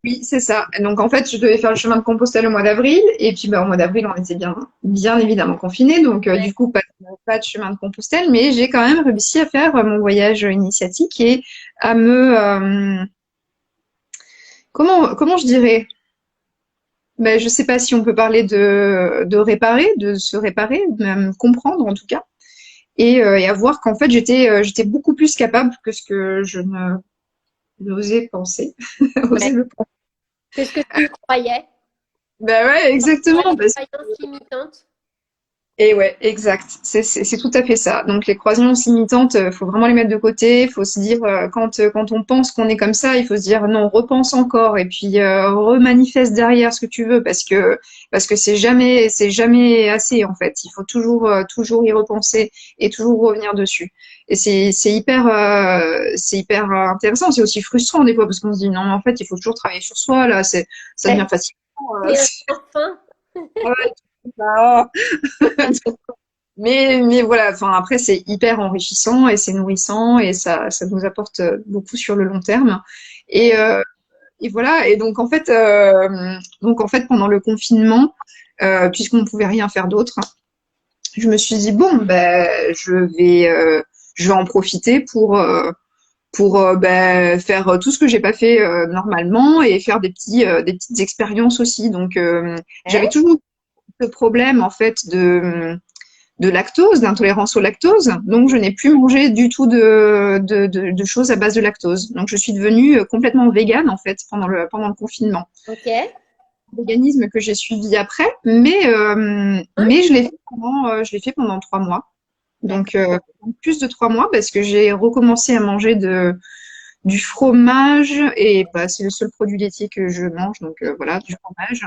Oui, c'est ça. Donc en fait, je devais faire le chemin de Compostelle au mois d'avril, et puis au mois d'avril, on était bien évidemment confinés, donc Ouais. du coup pas de chemin de Compostelle, mais j'ai quand même réussi à faire mon voyage initiatique et à comment je dirais, ben je sais pas si on peut parler de réparer, de se réparer, de même comprendre en tout cas, et à voir qu'en fait j'étais beaucoup plus capable que ce que je ne n'osais penser, Ouais. oser le penser. Qu'est-ce que tu croyais? Ben ouais, Voilà, exactement. les croyances limitantes. Et ouais, exact. C'est tout à fait ça. Donc les croyances limitantes, faut vraiment les mettre de côté. Il faut se dire quand on pense qu'on est comme ça, il faut se dire non, repense encore et puis remanifeste derrière ce que tu veux parce que c'est jamais assez en fait. Il faut toujours y repenser et toujours revenir dessus. Et c'est hyper intéressant. C'est aussi frustrant des fois parce qu'on se dit non, mais en fait, il faut toujours travailler sur soi là. Ça devient Ouais. fatigant. Et enfin, Ouais, mais voilà, enfin après c'est hyper enrichissant et c'est nourrissant et ça nous apporte beaucoup sur le long terme. Et, ouais. euh, et voilà. Et donc en fait pendant le confinement, puisqu'on ne pouvait rien faire d'autre, je me suis dit bon ben je vais en profiter pour faire tout ce que j'ai pas fait normalement et faire des petites expériences aussi. Donc j'avais Ouais. toujours ce problème en fait de lactose, d'intolérance au lactose. Donc, je n'ai plus mangé du tout de choses à base de lactose. Donc, je suis devenue complètement végane, en fait, pendant le confinement. Ok. Véganisme que j'ai suivi après, mais Hein. je l'ai fait pendant 3 mois. D'accord. Donc, plus de 3 mois parce que j'ai recommencé à manger du fromage et bah, c'est le seul produit laitier que je mange. Donc, voilà, du fromage.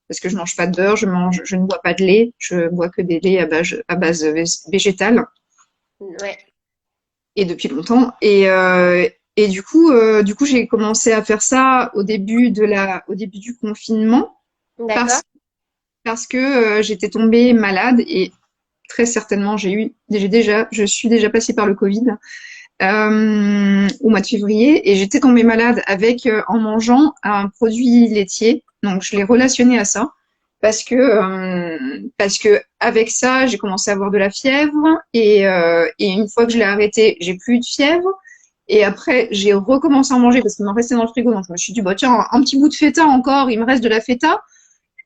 Parce que je mange pas de beurre, je ne bois pas de lait, je bois que des laits à base végétale Ouais. et depuis longtemps. Et du coup, j'ai commencé à faire ça au début du confinement D'accord. parce, parce que j'étais tombée malade et très certainement je suis déjà passée par le Covid au mois de février et j'étais tombée malade en mangeant un produit laitier. Donc je l'ai relationné à ça parce que avec ça j'ai commencé à avoir de la fièvre et une fois que je l'ai arrêté j'ai plus eu de fièvre et après j'ai recommencé à en manger parce qu'il m'en restait dans le frigo donc je me suis dit bah tiens un petit bout de feta encore il me reste de la feta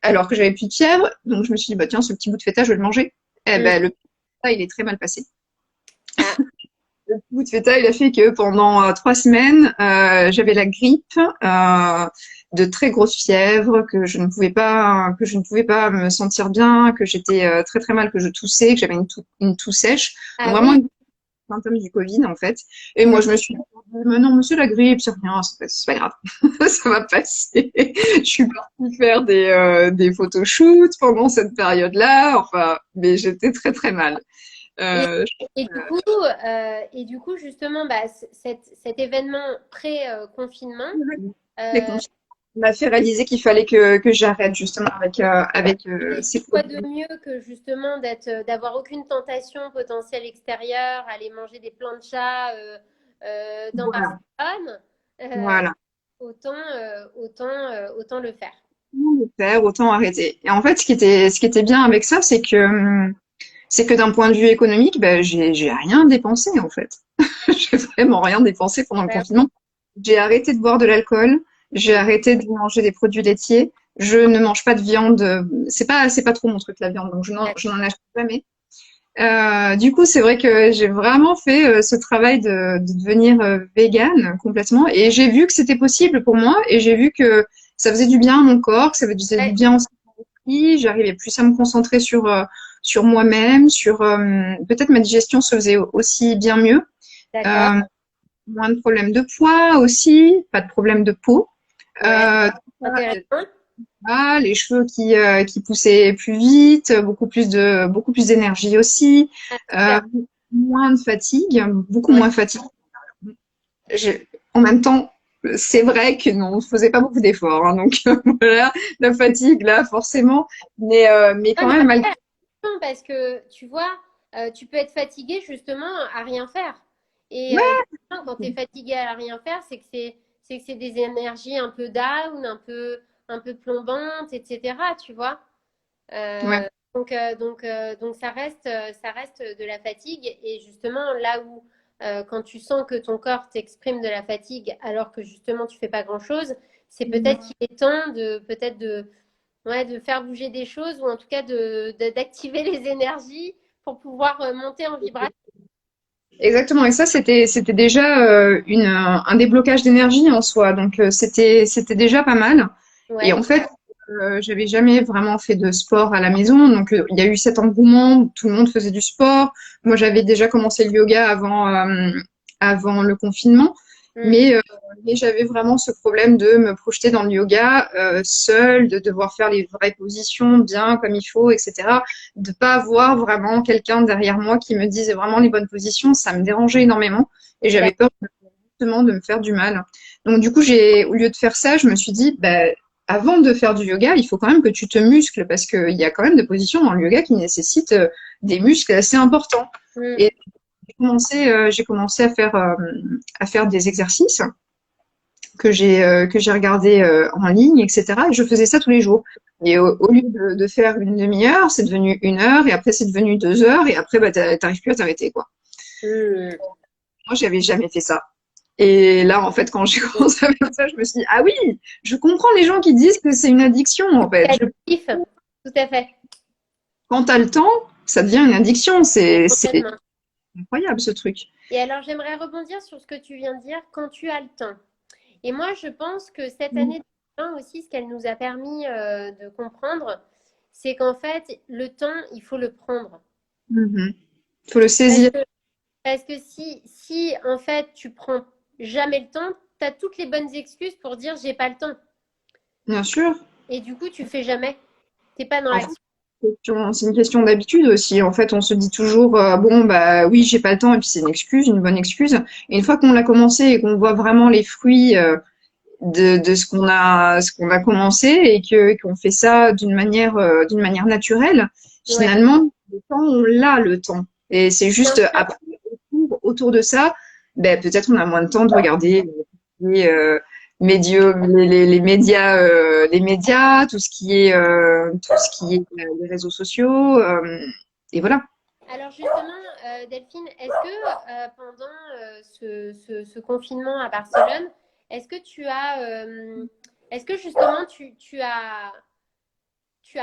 alors que j'avais plus de fièvre donc je me suis dit bah tiens ce petit bout de feta je vais le manger. Eh Mm. ben le feta il est très mal passé. Ah, Le coup de feta, il a fait que pendant 3 semaines, j'avais la grippe, de très grosses fièvres, que je ne pouvais pas me sentir bien, que j'étais très très mal, que je toussais, que j'avais une toux sèche, ah vraiment oui. une symptôme du Covid en fait. Et Mm. moi, je me suis dit, mais non, monsieur, la grippe, c'est rien, c'est pas grave, ça va passer. Je suis partie faire des photoshoots pendant cette période-là, enfin, mais j'étais très très mal. Et, Euh, et du coup, justement, bah, cet événement pré-confinement, les euh, confinements m'a fait réaliser qu'il fallait que j'arrête justement avec et ces quoi de produits. mieux que justement d'avoir aucune tentation potentielle extérieure, aller manger des planchas dans Voilà, Barcelone, euh, voilà. autant le faire. Autant le faire, autant arrêter. Et en fait, ce qui était bien avec ça, c'est que d'un point de vue économique, ben, j'ai rien dépensé en fait. J'ai vraiment rien dépensé pendant le Bah confinement. J'ai arrêté de boire de l'alcool, j'ai arrêté de manger des produits laitiers, je ne mange pas de viande. C'est pas trop mon truc la viande, donc oui, je n'en achète jamais. Du coup, c'est vrai que j'ai vraiment fait ce travail de devenir végane complètement et j'ai vu que c'était possible pour moi et j'ai vu que ça faisait du bien à mon corps, que ça faisait du ouais, bien aussi à mon esprit. J'arrivais plus à me concentrer sur moi-même, peut-être ma digestion se faisait aussi bien mieux. d'accord. Euh, Moins de problèmes de poids aussi, pas de problème de peau. Ouais, Tout ça, intéressant. les cheveux qui poussaient plus vite, beaucoup plus d'énergie aussi, Ah, euh, super. moins de fatigue, beaucoup Ouais. moins de fatigue. En même temps, c'est vrai que non, on ne faisait pas beaucoup d'efforts, hein, donc voilà, la fatigue là, forcément, mais Ouais, quand mais même, après, attention, parce que tu vois, tu peux être fatigué justement à rien faire. Et ouais, justement, quand tu es fatigué à rien faire, c'est que c'est des énergies un peu down, un peu plombantes, etc. Tu vois? ouais, Donc ça reste de la fatigue. Et justement, là où, quand tu sens que ton corps t'exprime de la fatigue alors que justement tu fais pas grand-chose, c'est peut-être qu'il est temps de faire bouger des choses ou en tout cas d'activer les énergies pour pouvoir monter en vibration. exactement. Et ça, c'était déjà un déblocage d'énergie en soi, donc c'était déjà pas mal. Et Ouais. en fait, j'avais jamais vraiment fait de sport à la maison, donc il y a eu cet engouement où tout le monde faisait du sport. Moi, j'avais déjà commencé le yoga avant le confinement, Mm. mais j'avais vraiment ce problème de me projeter dans le yoga seule, de devoir faire les vraies positions bien comme il faut, etc. De pas avoir vraiment quelqu'un derrière moi qui me dise vraiment les bonnes positions, ça me dérangeait énormément et j'avais D'ac- peur justement de me faire du mal. Donc du coup, au lieu de faire ça, je me suis dit, bah, avant de faire du yoga, il faut quand même que tu te muscles parce qu'il y a quand même des positions dans le yoga qui nécessitent des muscles assez importants. Mm. Et j'ai commencé à faire des exercices que j'ai regardés en ligne, etc. Et je faisais ça tous les jours. Et au lieu de faire une demi-heure, c'est devenu 1 heure, et après c'est devenu 2 heures, et après bah, t'arrives plus à t'arrêter, quoi. Mm. Moi, j'avais jamais fait ça. Et là, en fait, quand j'ai commencé à faire ça, je me suis dit, ah oui, je comprends les gens qui disent que c'est une addiction, en fait. Créatif, tout à fait, Quand t'as le temps, ça devient une addiction. C'est complètement. incroyable, ce truc. Et alors, j'aimerais rebondir sur ce que tu viens de dire, quand tu as le temps. Et moi, je pense que cette année 2020 aussi, ce qu'elle nous a permis de comprendre, c'est qu'en fait, le temps, il faut le prendre. Mhm. Faut le Parce saisir, que, parce que si en fait tu prends jamais le temps, tu as toutes les bonnes excuses pour dire j'ai pas le temps. bien sûr. Et du coup, tu fais jamais. T'es pas dans En fait, l'action. c'est une question d'habitude aussi. En fait, on se dit toujours, bon, bah oui, j'ai pas le temps, et puis c'est une excuse, une bonne excuse. Et une fois qu'on l'a commencé et qu'on voit vraiment les fruits de ce qu'on a commencé et qu'on fait ça d'une manière naturelle, Ouais. finalement, le temps, on l'a le temps. Et c'est Bien juste sûr. après, autour de ça, ben, peut-être on a moins de temps de regarder les, les médias, tout ce qui est les réseaux sociaux, et voilà. Alors justement, Delphine, est-ce que pendant ce confinement à Barcelone, est-ce que est-ce que justement tu as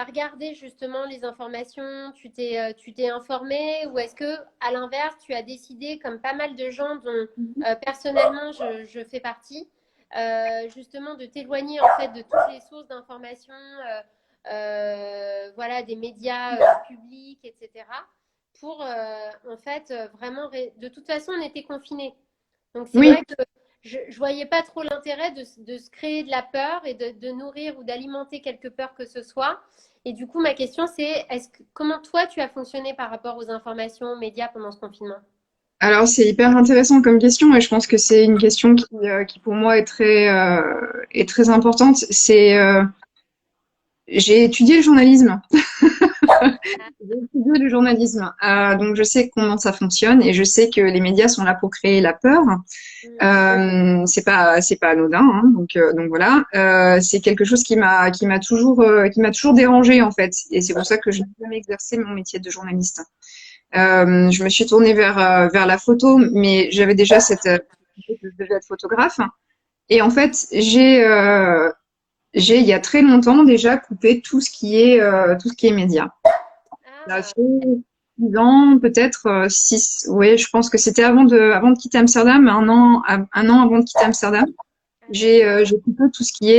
regardé justement les informations, tu t'es informé, ou est-ce que à l'inverse, tu as décidé, comme pas mal de gens dont personnellement je fais partie, justement de t'éloigner en fait de toutes les sources d'informations, voilà, des médias publics, etc. Pour en fait vraiment, de toute façon, on était confinés. Donc c'est Oui. vrai que je ne voyais pas trop l'intérêt de se créer de la peur et de nourrir ou d'alimenter quelque peur que ce soit. Et du coup, ma question, c'est comment toi, tu as fonctionné par rapport aux informations, aux médias pendant ce confinement? Alors, c'est hyper intéressant comme question et je pense que c'est une question qui pour moi est très importante. J'ai étudié le journalisme. J'ai étudié le journalisme. Donc, je sais comment ça fonctionne et je sais que les médias sont là pour créer la peur. Mm. C'est pas anodin, hein, donc voilà. C'est quelque chose qui m'a toujours dérangée en fait, et c'est pour ça que je n'ai jamais exercé mon métier de journaliste. Je me suis tournée vers la photo, mais j'avais déjà cette idée que je devais être photographe. Et en fait, j'ai il y a très longtemps déjà coupé tout ce qui est média. Ça Ah, fait 6 ans, peut-être 6. Oui, je pense que c'était avant de quitter Amsterdam, un an avant de quitter Amsterdam. ah, J'ai d'accord. euh, j'ai coupé tout ce qui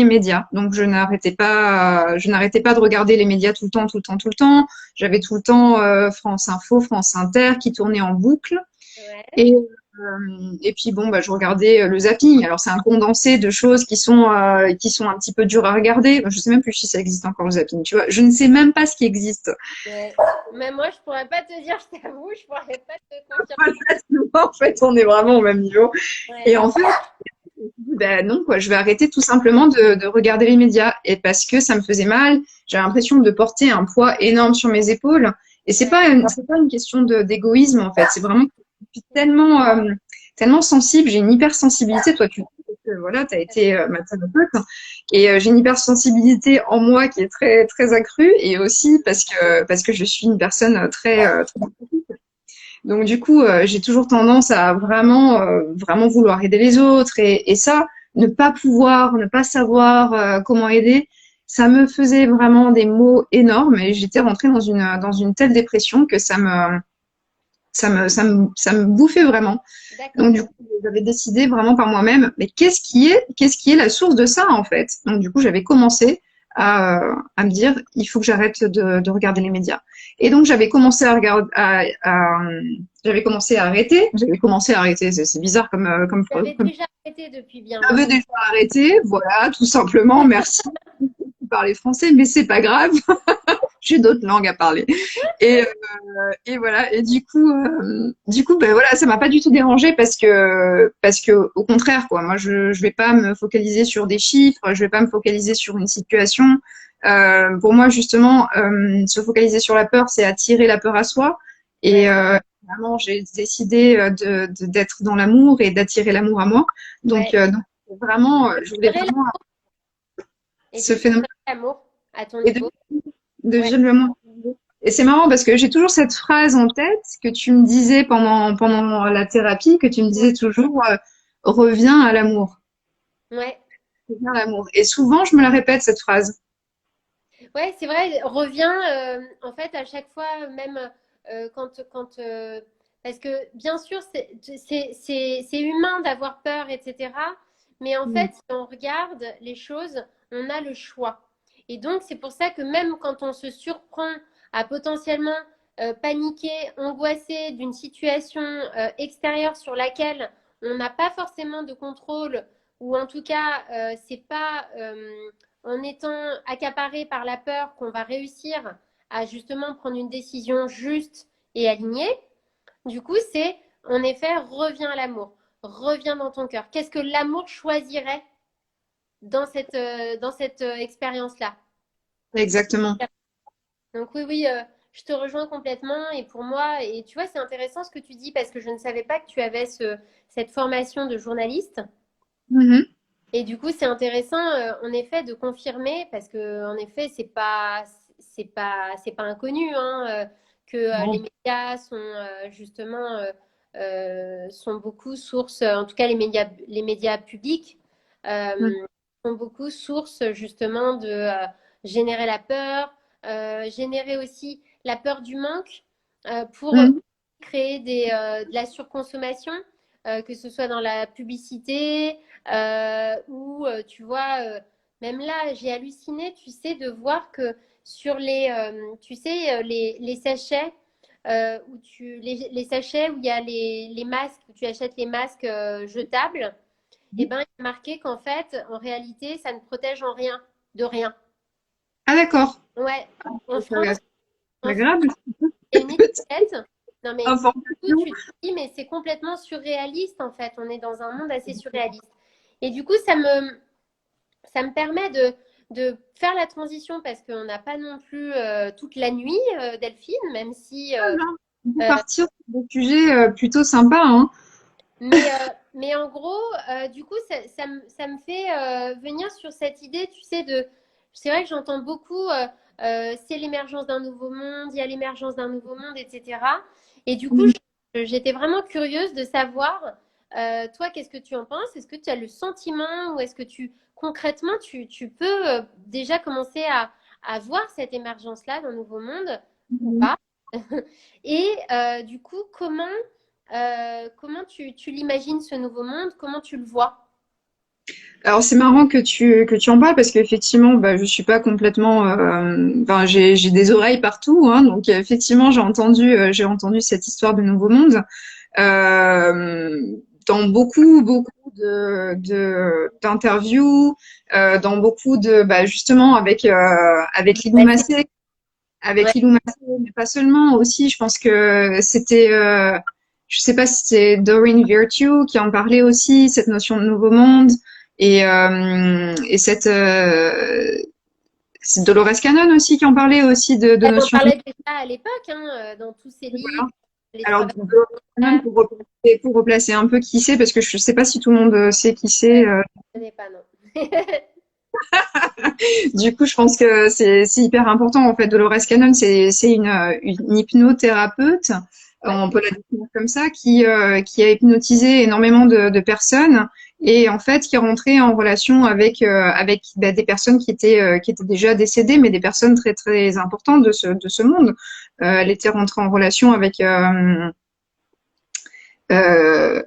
est média. Donc je n'arrêtais pas de regarder les médias tout le temps, tout le temps, tout le temps. J'avais tout le temps France Info, France Inter qui tournaient en boucle. Ouais. Et puis bon, bah, je regardais le zapping. Alors c'est un condensé de choses qui sont un petit peu dures à regarder. Je sais même plus si ça existe encore le zapping. Tu vois, je ne sais même pas ce qui existe. Ouais. Même moi, je pourrais pas te dire, je t'avoue, je pourrais pas te confirmer. Voilà, tu vois, en fait, on est vraiment au même niveau. Ouais. Et en fait, ben non, quoi, je vais arrêter tout simplement de regarder les médias. Et parce que ça me faisait mal, j'avais l'impression de porter un poids énorme sur mes épaules. Et c'est Ouais. pas une question d'égoïsme, en fait. C'est vraiment que je suis tellement sensible, j'ai une hypersensibilité. Toi, tu sais que voilà, tu as été ma thérapeute. Et j'ai une hypersensibilité en moi qui est très, très accrue. Et aussi parce que je suis une personne très, très empathique. Donc du coup, j'ai toujours tendance à vraiment, vraiment vouloir aider les autres et ça, ne pas savoir comment aider, ça me faisait vraiment des maux énormes et j'étais rentrée dans une telle dépression que ça me bouffait vraiment. D'accord. Donc du coup, j'avais décidé vraiment par moi-même, mais qu'est-ce qui est la source de ça en fait? Donc du coup, j'avais commencé à me dire, il faut que j'arrête de regarder les médias. Et donc j'avais commencé à regarder, j'avais commencé à arrêter. J'avais commencé à arrêter. C'est bizarre comme Tu avais comme déjà arrêté depuis bien j'avais longtemps. déjà arrêté. Voilà, tout simplement. Merci de parler français, mais c'est pas grave. J'ai d'autres langues à parler. Et voilà. Et du coup, ben voilà, ça m'a pas du tout dérangée parce que au contraire, quoi. Moi, je vais pas me focaliser sur des chiffres, je vais pas me focaliser sur une situation. Pour moi, justement, se focaliser sur la peur, c'est attirer la peur à soi. Et Ouais. vraiment, j'ai décidé d'être dans l'amour et d'attirer l'amour à moi. Donc, Ouais. vraiment, je voulais Vrai vraiment et ce de phénomène vibrer l'amour à ton et de, niveau. de Ouais. vivre le monde. Et c'est marrant parce que j'ai toujours cette phrase en tête que tu me disais pendant la thérapie, que tu me disais toujours, reviens à l'amour. Ouais. Reviens à l'amour. Et souvent, je me la répète, cette phrase. Ouais, c'est vrai, reviens en fait à chaque fois, même parce que bien sûr, c'est humain d'avoir peur, etc. Mais en Mm. fait, si on regarde les choses, on a le choix. Et donc, c'est pour ça que même quand on se surprend à potentiellement paniqué, angoissé d'une situation extérieure sur laquelle on n'a pas forcément de contrôle, ou en tout cas, c'est pas en étant accaparé par la peur qu'on va réussir à justement prendre une décision juste et alignée. Du coup, c'est en effet, reviens à l'amour, reviens dans ton cœur. Qu'est-ce que l'amour choisirait dans cette expérience-là? Exactement. Donc oui, oui, je te rejoins complètement. Et pour moi, et tu vois, c'est intéressant ce que tu dis parce que je ne savais pas que tu avais cette formation de journaliste. Mhm. Et du coup, c'est intéressant, en effet, de confirmer parce que, en effet, c'est pas inconnu hein, que les Bon. médias sont justement sont beaucoup source, en tout cas les médias publics Mhm. sont beaucoup source justement de générer la peur, générer aussi la peur du manque pour Mhm. créer de la surconsommation, que ce soit dans la publicité ou tu vois, même là, j'ai halluciné, tu sais, de voir que sur tu sais, les sachets les sachets où il y a les masques, où tu achètes les masques jetables, et ben, il y a marqué qu'en fait, en réalité, ça ne protège en rien, de rien. Ah d'accord. Ouais, en C'est France, en France, agréable. il y a une étiquette. Non, mais du coup, Information. tu te dis, mais c'est complètement surréaliste, en fait. On est dans un monde assez surréaliste. Et du coup, ça me permet de faire la transition parce qu'on n'a pas non plus toute la nuit, Delphine, même si On peut euh, partir sur des sujets plutôt sympas, hein. mais en gros, du coup, ça me fait venir sur cette idée, tu sais, c'est vrai que j'entends beaucoup, c'est l'émergence d'un nouveau monde, il y a l'émergence d'un nouveau monde, etc. Et du coup, Mhm. j'étais vraiment curieuse de savoir, toi, qu'est-ce que tu en penses? Est-ce que tu as le sentiment ou est-ce que concrètement, tu peux déjà commencer à voir cette émergence-là d'un nouveau monde ou Mhm. pas? Et du coup, comment tu l'imagines ce nouveau monde? Comment tu le vois? Alors c'est marrant que tu en parles parce qu'effectivement bah je suis pas complètement enfin j'ai des oreilles partout hein, donc effectivement j'ai entendu cette histoire de Nouveau Monde euh, dans beaucoup d'interviews dans beaucoup de bah justement avec Lilou Ouais, Massé ouais, mais pas seulement aussi je pense que c'était je sais pas si c'est Doreen Virtue qui en parlait aussi cette notion de Nouveau Monde et c'est Dolores Cannon aussi qui en parlait aussi de elle en notions. parlait déjà à l'époque, hein, dans tous ses livres, Voilà. les Alors trois Dolores Cannon vaccins. pour replacer un peu qui c'est parce que je sais pas si tout le monde sait qui c'est. Ouais, je ne connais pas, non. Du coup, je pense que c'est hyper important en fait. Dolores Cannon, c'est une hypnothérapeute, Ouais, on peut la définir comme ça, qui a hypnotisé énormément de personnes et en fait qui est rentrée en relation avec bah, des personnes qui étaient déjà décédées, mais des personnes très très importantes de ce monde. Elle était rentrée en relation avec euh,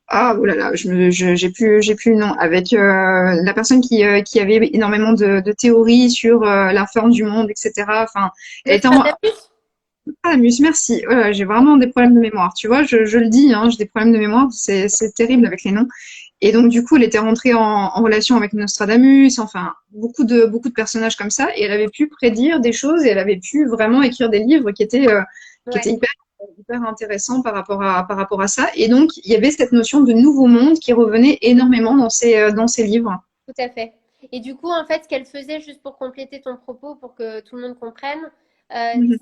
ah, oh là là, j'ai plus le nom. Avec la personne qui avait énormément de théories sur la fin du monde, etc. Enfin, elle était en Nostradamus? ah, Muse, merci. Voilà, j'ai vraiment des problèmes de mémoire. Tu vois, je le dis, hein, j'ai des problèmes de mémoire. C'est terrible avec les noms. Et donc, du coup, elle était rentrée en relation avec Nostradamus, enfin, beaucoup de personnages comme ça. Et elle avait pu prédire des choses et elle avait pu vraiment écrire des livres qui étaient Ouais, hyper intéressants par rapport à ça. Et donc, il y avait cette notion de nouveau monde qui revenait énormément dans ces livres. tout à fait. Et du coup, en fait, ce qu'elle faisait, juste pour compléter ton propos, pour que tout le monde comprenne, Mhm.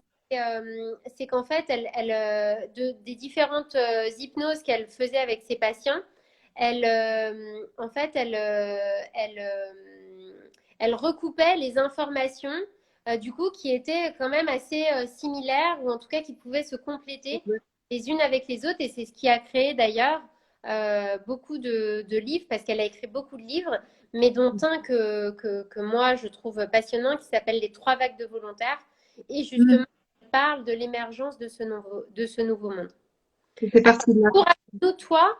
c'est qu'en fait, des différentes hypnoses qu'elle faisait avec ses patients, en fait, elle recoupait les informations, du coup, qui étaient quand même assez similaires, ou en tout cas qui pouvaient se compléter les unes avec les autres. Et c'est ce qui a créé d'ailleurs beaucoup de livres, parce qu'elle a écrit beaucoup de livres, mais dont un que moi je trouve passionnant, qui s'appelle Les trois vagues de volontaires. Et Mhm. justement, elle parle de l'émergence de ce nouveau monde. C'est parti de là. Pour nous, toi,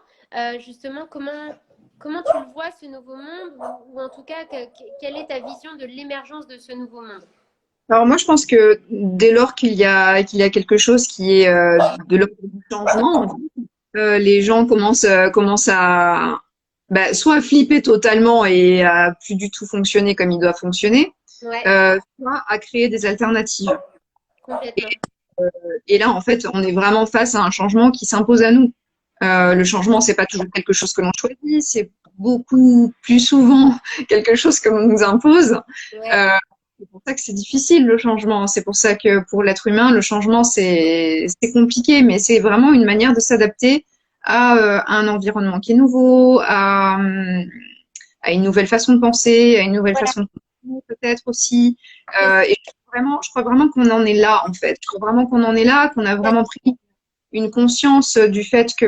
justement, comment tu le vois, ce nouveau monde, ou en tout cas, quelle est ta vision de l'émergence de ce nouveau monde? Alors moi, je pense que dès lors qu'il y a quelque chose qui est de l'ordre du changement, en fait, les gens commencent à soit à flipper totalement et à plus du tout fonctionner comme ils doivent fonctionner, Ouais, soit à créer des alternatives. complètement. Et là, en fait, on est vraiment face à un changement qui s'impose à nous. Le changement, c'est pas toujours quelque chose que l'on choisit, c'est beaucoup plus souvent quelque chose que l'on nous impose. Ouais, Euh, c'est pour ça que c'est difficile le changement. C'est pour ça que pour l'être humain, le changement c'est compliqué, mais c'est vraiment une manière de s'adapter à un environnement qui est nouveau, à une nouvelle façon de penser, à une nouvelle voilà. façon de penser peut-être aussi. C'est Et je crois vraiment qu'on en est là en fait. Je crois vraiment qu'on en est là, qu'on a ça. vraiment pris une conscience du fait que,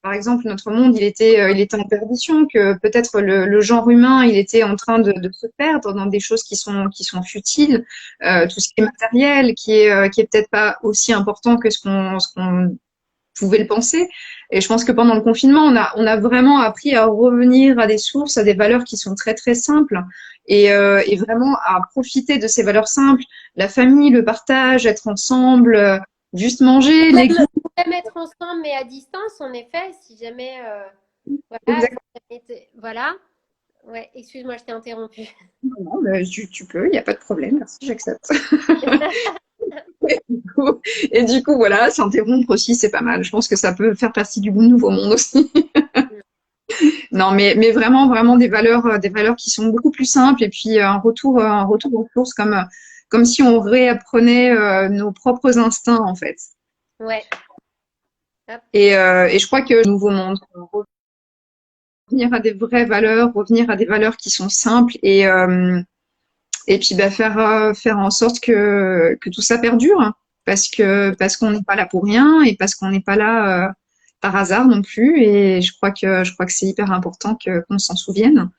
par exemple, notre monde, il était en perdition, que peut-être le genre humain, il était en train de se perdre dans des choses qui sont futiles, tout ce qui est matériel, qui est peut-être pas aussi important que ce qu'on pouvait le penser. Et je pense que pendant le confinement, on a vraiment appris à revenir à des sources, à des valeurs qui sont très très simples, et vraiment à profiter de ces valeurs simples, la famille, le partage, être ensemble, juste manger, les Même être ensemble, mais à distance, en effet, si jamais, voilà, si exactement. jamais voilà. Ouais, excuse-moi, je t'ai interrompu. Mais tu peux, il n'y a pas de problème, merci, j'accepte. Et du coup, voilà, s'interrompre aussi, c'est pas mal. Je pense que ça peut faire partie du nouveau monde aussi. Non, mais vraiment, vraiment des valeurs qui sont beaucoup plus simples et puis un retour aux sources comme si on réapprenait nos propres instincts en fait. Ouais, hop, Et je crois que le nouveau monde, revenir à des vraies valeurs, revenir à des valeurs qui sont simples et puis faire en sorte que tout ça perdure parce qu'on n'est pas là pour rien et parce qu'on n'est pas là par hasard non plus. Et je crois que c'est hyper important qu'on s'en souvienne.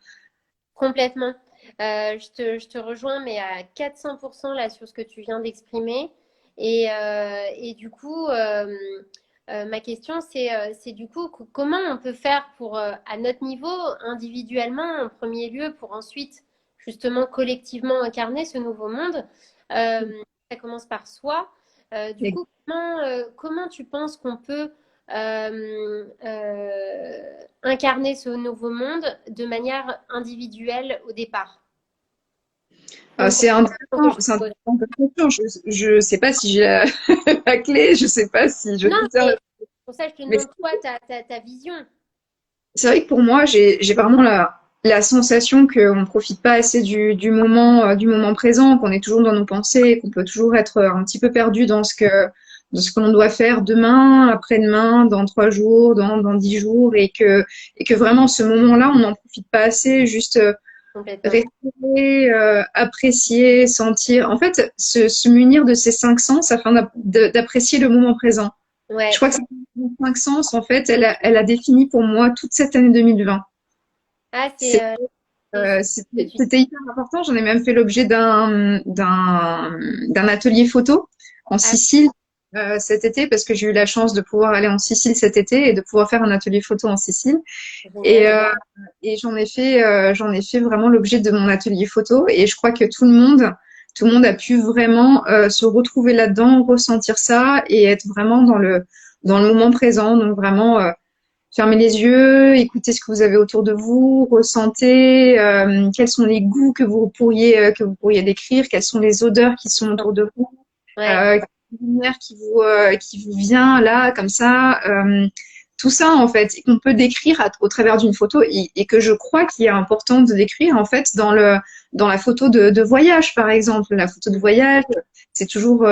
complètement. Je te rejoins, mais à 400% là sur ce que tu viens d'exprimer. Et du coup, ma question, c'est du coup, comment on peut faire pour, à notre niveau, individuellement, en premier lieu, pour ensuite, justement, collectivement incarner ce nouveau monde. Ça commence par soi. Du coup, comment tu penses qu'on peut incarner ce nouveau monde de manière individuelle au départ? C'est une question que je te C'est pose. intéressant comme question. Je sais pas si j'ai la clé, je sais pas si je Non, peux faire. mais pour ça, je te Mais demande toi ta vision. c'est vrai que pour moi, j'ai vraiment la sensation qu'on ne profite pas assez du moment présent, qu'on est toujours dans nos pensées, qu'on peut toujours être un petit peu perdu dans ce qu'on doit faire demain, après-demain, dans 3 jours, dans 10 jours, et que vraiment ce moment-là, on n'en profite pas assez, juste Complètement. respirer, apprécier, sentir. En fait, se munir de ces 5 sens afin d'apprécier le moment présent. Je Ouais. crois que ces 5 sens, en fait, elle a défini pour moi toute cette année 2020. Ah, C'est, c'est ce que tu dis. c'était hyper important. J'en ai même fait l'objet d'un atelier photo en Ah, Sicile cet été parce que j'ai eu la chance de pouvoir aller en Sicile cet été et de pouvoir faire un atelier photo en Sicile. Et, génial. euh, et j'en ai fait vraiment l'objet de mon atelier photo. Et je crois que tout le monde a pu vraiment se retrouver là-dedans, ressentir ça et être vraiment dans le moment présent. Donc vraiment fermez les yeux, écoutez ce que vous avez autour de vous, ressentez quels sont les goûts que vous pourriez décrire, quelles sont les odeurs qui sont autour de vous, Ouais. quelle lumière qui vous vient là comme ça. Tout ça en fait qu'on peut décrire au travers d'une photo et que je crois qu'il est important de décrire en fait dans la photo de voyage par exemple. La photo de voyage, c'est toujours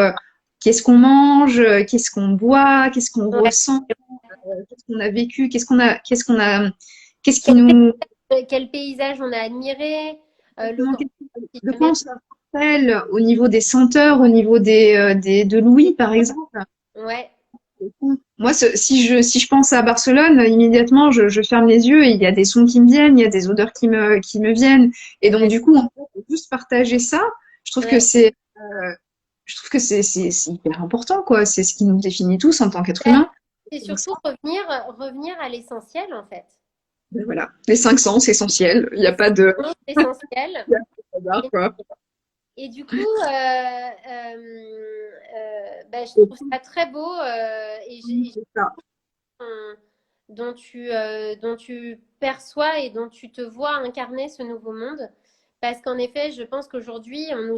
qu'est-ce qu'on mange, qu'est-ce qu'on boit, qu'est-ce qu'on Ouais. ressent, qu'est-ce qu'on a vécu, qu'est-ce qui Quel, nous, quel paysage on a admiré, l'odeur, si de quoi jamais. on se rappelle au niveau des senteurs, au niveau de l'ouïe par exemple. Ouais. Moi, si je pense à Barcelone, immédiatement, je ferme les yeux et il y a des sons qui me viennent, il y a des odeurs qui me viennent. Et donc, du coup, en fait, juste partager ça, je trouve que Ouais. c'est hyper important, quoi. C'est ce qui nous définit tous en tant qu'être Ouais. humain. C'est surtout revenir à l'essentiel, en fait. Ben voilà. Les 5 sens essentiels. Il n'y a pas de, L'essentiel. il y a pas de hasard, quoi. et du coup, bah, je trouve ça très beau et C'est ça. euh, dont tu perçois et dont tu te vois incarner ce nouveau monde. Parce qu'en effet, je pense qu'aujourd'hui, on nous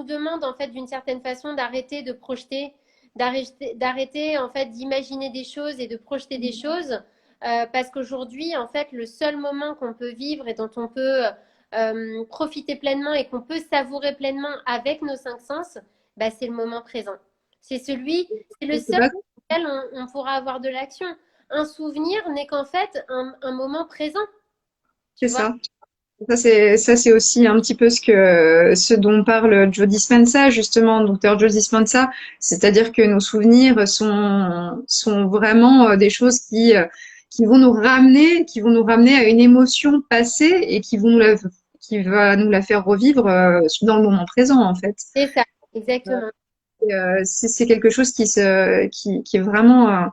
demande en fait d'une certaine façon d'arrêter de projeter, d'arrêter en fait d'imaginer des choses et de projeter des choses. Parce qu'aujourd'hui, en fait, le seul moment qu'on peut vivre et dont on peut profiter pleinement et qu'on peut savourer pleinement avec nos cinq sens, bah, c'est le moment présent. C'est le C'est seul pas- auquel on pourra avoir de l'action. Un souvenir n'est qu'en fait un moment présent, tu c'est vois. ça. Ça c'est aussi un petit peu ce dont parle Joe Dispenza justement, docteur Joe Dispenza, c'est-à-dire que nos souvenirs sont vraiment des choses qui vont nous ramener à une émotion passée et qui va nous la faire revivre dans le moment présent en fait. C'est ça, exactement. C'est quelque chose qui est vraiment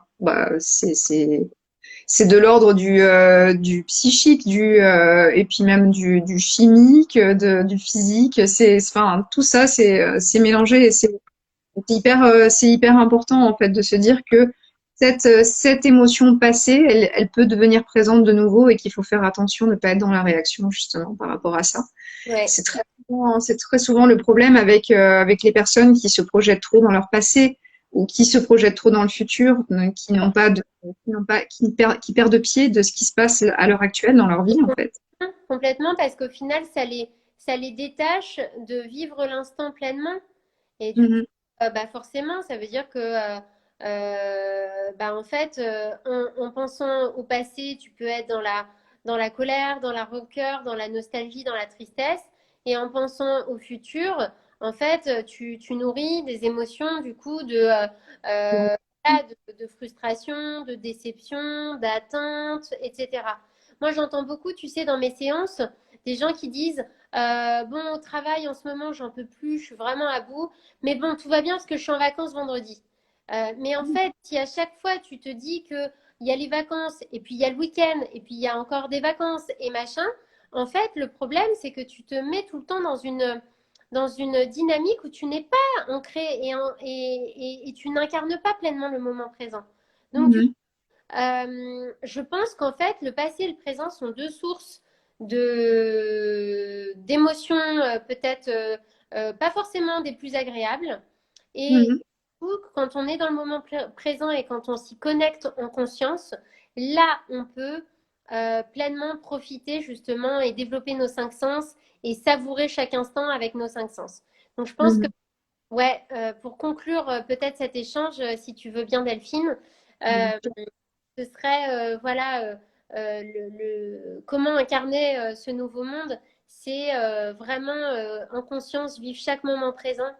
c'est de l'ordre du psychique, et puis même du chimique, du physique. Enfin, tout ça, c'est mélangé et c'est hyper important en fait de se dire que cette émotion passée, elle peut devenir présente de nouveau et qu'il faut faire attention de ne pas être dans la réaction justement par rapport à ça. Ouais. C'est très souvent le problème avec les personnes qui se projettent trop dans leur passé ou qui se projettent trop dans le futur, qui perdent pied de ce qui se passe à l'heure actuelle dans leur vie, en fait. Complètement, parce qu'au final, ça les détache de vivre l'instant pleinement. Et du coup, Mhm, bah forcément, ça veut dire que, bah en fait, en pensant au passé, tu peux être dans la colère, dans la rancœur, dans la nostalgie, dans la tristesse. Et en pensant au futur, en fait, tu nourris des émotions, du coup, voilà, de frustration, de déception, d'atteinte, etc. Moi, j'entends beaucoup, tu sais, dans mes séances, des gens qui disent, bon, au travail, en ce moment, j'en peux plus, je suis vraiment à bout. Mais bon, tout va bien parce que je suis en vacances vendredi. Mais en fait, si à chaque fois tu te dis que il y a les vacances et puis il y a le week-end et puis il y a encore des vacances et machin, en fait, le problème, c'est que tu te mets tout le temps dans une dynamique où tu n'es pas ancré et tu n'incarnes pas pleinement le moment présent. Donc, mhm, je pense qu'en fait, le passé et le présent sont deux sources d'émotions, peut-être pas forcément des plus agréables. Et mhm, du coup, quand on est dans le moment présent et quand on s'y connecte en conscience, là, on peut pleinement profiter justement et développer nos cinq sens et savourer chaque instant avec nos cinq sens. Donc, je pense que, mhm, ouais, pour conclure peut-être cet échange, si tu veux bien, Delphine, mhm. euh, ce serait voilà comment incarner ce nouveau monde, c'est vraiment en conscience vivre chaque moment présent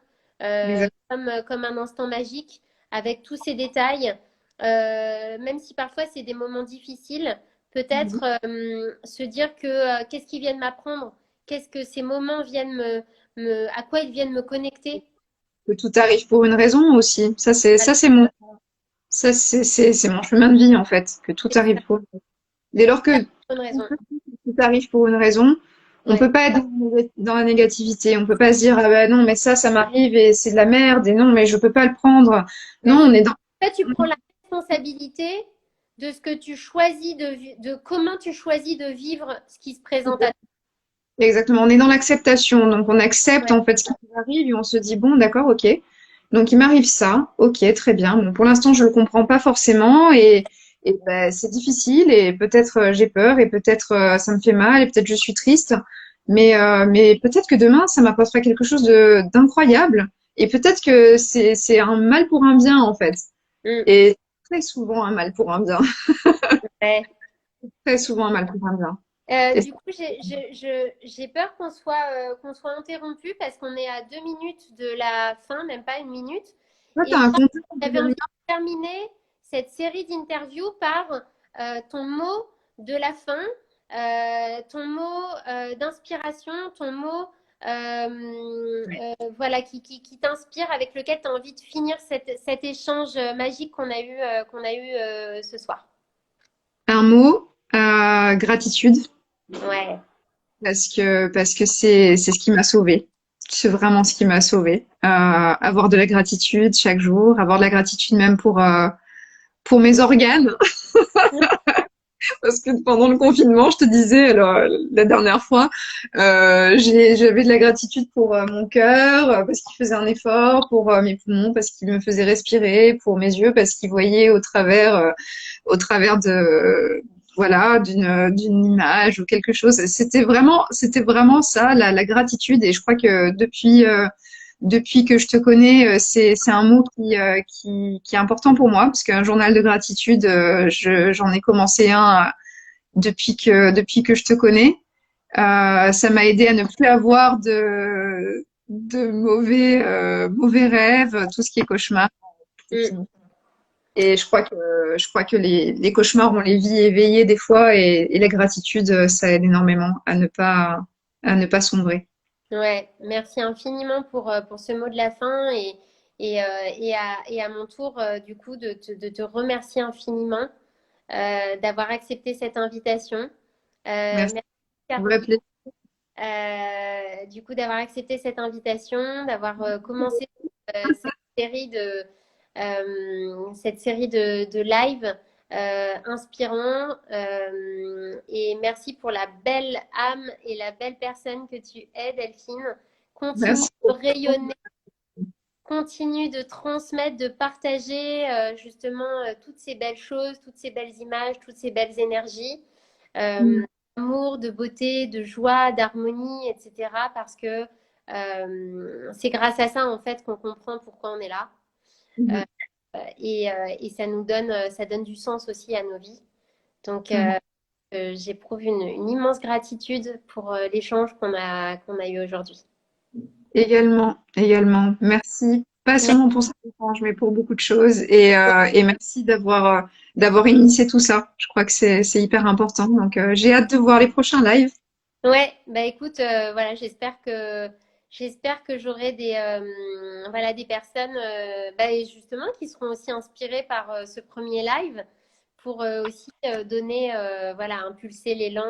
Exact. comme un instant magique avec tous ces détails. Même si parfois c'est des moments difficiles, Mhm. peut-être se dire que qu'est-ce qu'ils viennent m'apprendre, qu'est-ce que ces moments viennent à quoi ils viennent me connecter. Que tout arrive pour une raison aussi. C'est mon chemin de vie, en fait. Que tout C'est arrive pour Dès lors que une raison. tout arrive pour une raison, on Ouais. peut pas être dans la négativité. On peut pas se dire, ah bah non, mais ça m'arrive et c'est de la merde et non, mais je peux pas le prendre. Non, Ouais. on est dans, En fait, tu prends la responsabilité de ce que tu choisis de comment tu choisis de vivre ce qui se présente à exactement, on est dans l'acceptation. Donc, on toi. accepte, Ouais. en fait, ce qui nous arrive et on se dit, bon, d'accord, ok. Donc, il m'arrive ça. Ok, très bien. Bon, pour l'instant, je le comprends pas forcément et ben, c'est difficile et peut-être j'ai peur et peut-être ça me fait mal et peut-être je suis triste. Mais peut-être que demain, ça m'apportera quelque chose d'incroyable et peut-être que c'est un mal pour un bien, en fait. Mm. Et très souvent un mal pour un bien. Ouais. Très souvent un mal pour un bien. Et Du coup, j'ai peur qu'on soit interrompu parce qu'on est à 2 minutes de la fin, même pas une minute. toi, Et t'as un compte j'avais envie de terminer cette série d'interviews par ton mot de la fin, ton mot d'inspiration, ton mot voilà, qui t'inspire, avec lequel tu as envie de finir cet échange magique qu'on a eu ce soir. un mot, gratitude. Ouais, parce que c'est ce qui m'a sauvée. C'est vraiment ce qui m'a sauvée. Avoir de la gratitude chaque jour, avoir de la gratitude même pour mes organes. Parce que pendant le confinement, je te disais, alors, la dernière fois, j'avais de la gratitude pour mon cœur, parce qu'il faisait un effort, pour mes poumons, parce qu'il me faisait respirer, pour mes yeux, parce qu'ils voyaient au travers de, voilà, d'une image ou quelque chose. C'était vraiment ça, la gratitude. Et je crois que depuis que je te connais, c'est un mot qui est important pour moi, parce qu'un journal de gratitude, j'en ai commencé un depuis que je te connais. Ça m'a aidé à ne plus avoir de mauvais rêves, tout ce qui est cauchemar, c'est Mm. fini. Et je crois que les cauchemars, on les vit éveillés des fois, et la gratitude, ça aide énormément à ne pas sombrer. Ouais, merci infiniment pour ce mot de la fin et à mon tour, du coup, de te remercier infiniment d'avoir accepté cette invitation. Merci, Merci, un vrai Caroline, plaisir. du coup, d'avoir accepté cette invitation, d'avoir commencé cette série cette série de live inspirants. Et merci pour la belle âme et la belle personne que tu es, Delphine. Continue Merci. de rayonner, continue de transmettre, de partager justement toutes ces belles choses, toutes ces belles images, toutes ces belles énergies. D'amour, de beauté, de joie, d'harmonie, etc. Parce que c'est grâce à ça en fait qu'on comprend pourquoi on est là. Euh, et ça donne du sens aussi à nos vies. Donc, j'éprouve une immense gratitude pour l'échange qu'on a eu aujourd'hui. Également, également. Merci, pas Merci. seulement pour cet échange, mais pour beaucoup de choses. Et merci d'avoir initié tout ça. Je crois que c'est hyper important. Donc, j'ai hâte de voir les prochains lives. Ouais, bah écoute, voilà, j'espère que j'aurai voilà, des personnes bah, et justement qui seront aussi inspirées par ce premier live pour aussi donner, voilà, impulser l'élan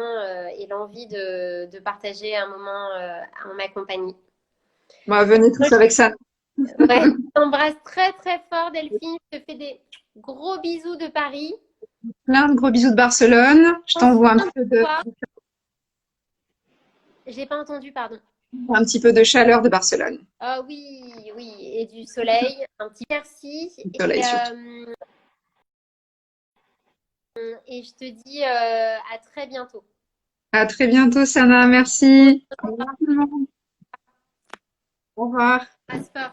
et l'envie de partager un moment en ma compagnie. Bah, venez tous avec ça. Ouais, je t'embrasse très très fort, Delphine. Je te fais des gros bisous de Paris. Plein de gros bisous de Barcelone. Je Prends t'envoie soin de toi. J'ai pas entendu, pardon. un petit peu de chaleur de Barcelone. Ah oui, oui, et du soleil. Un petit merci. Du soleil surtout. Et je te dis à très bientôt. À très bientôt, Sana. Merci. Au revoir tout le monde. Au revoir. Passe fort.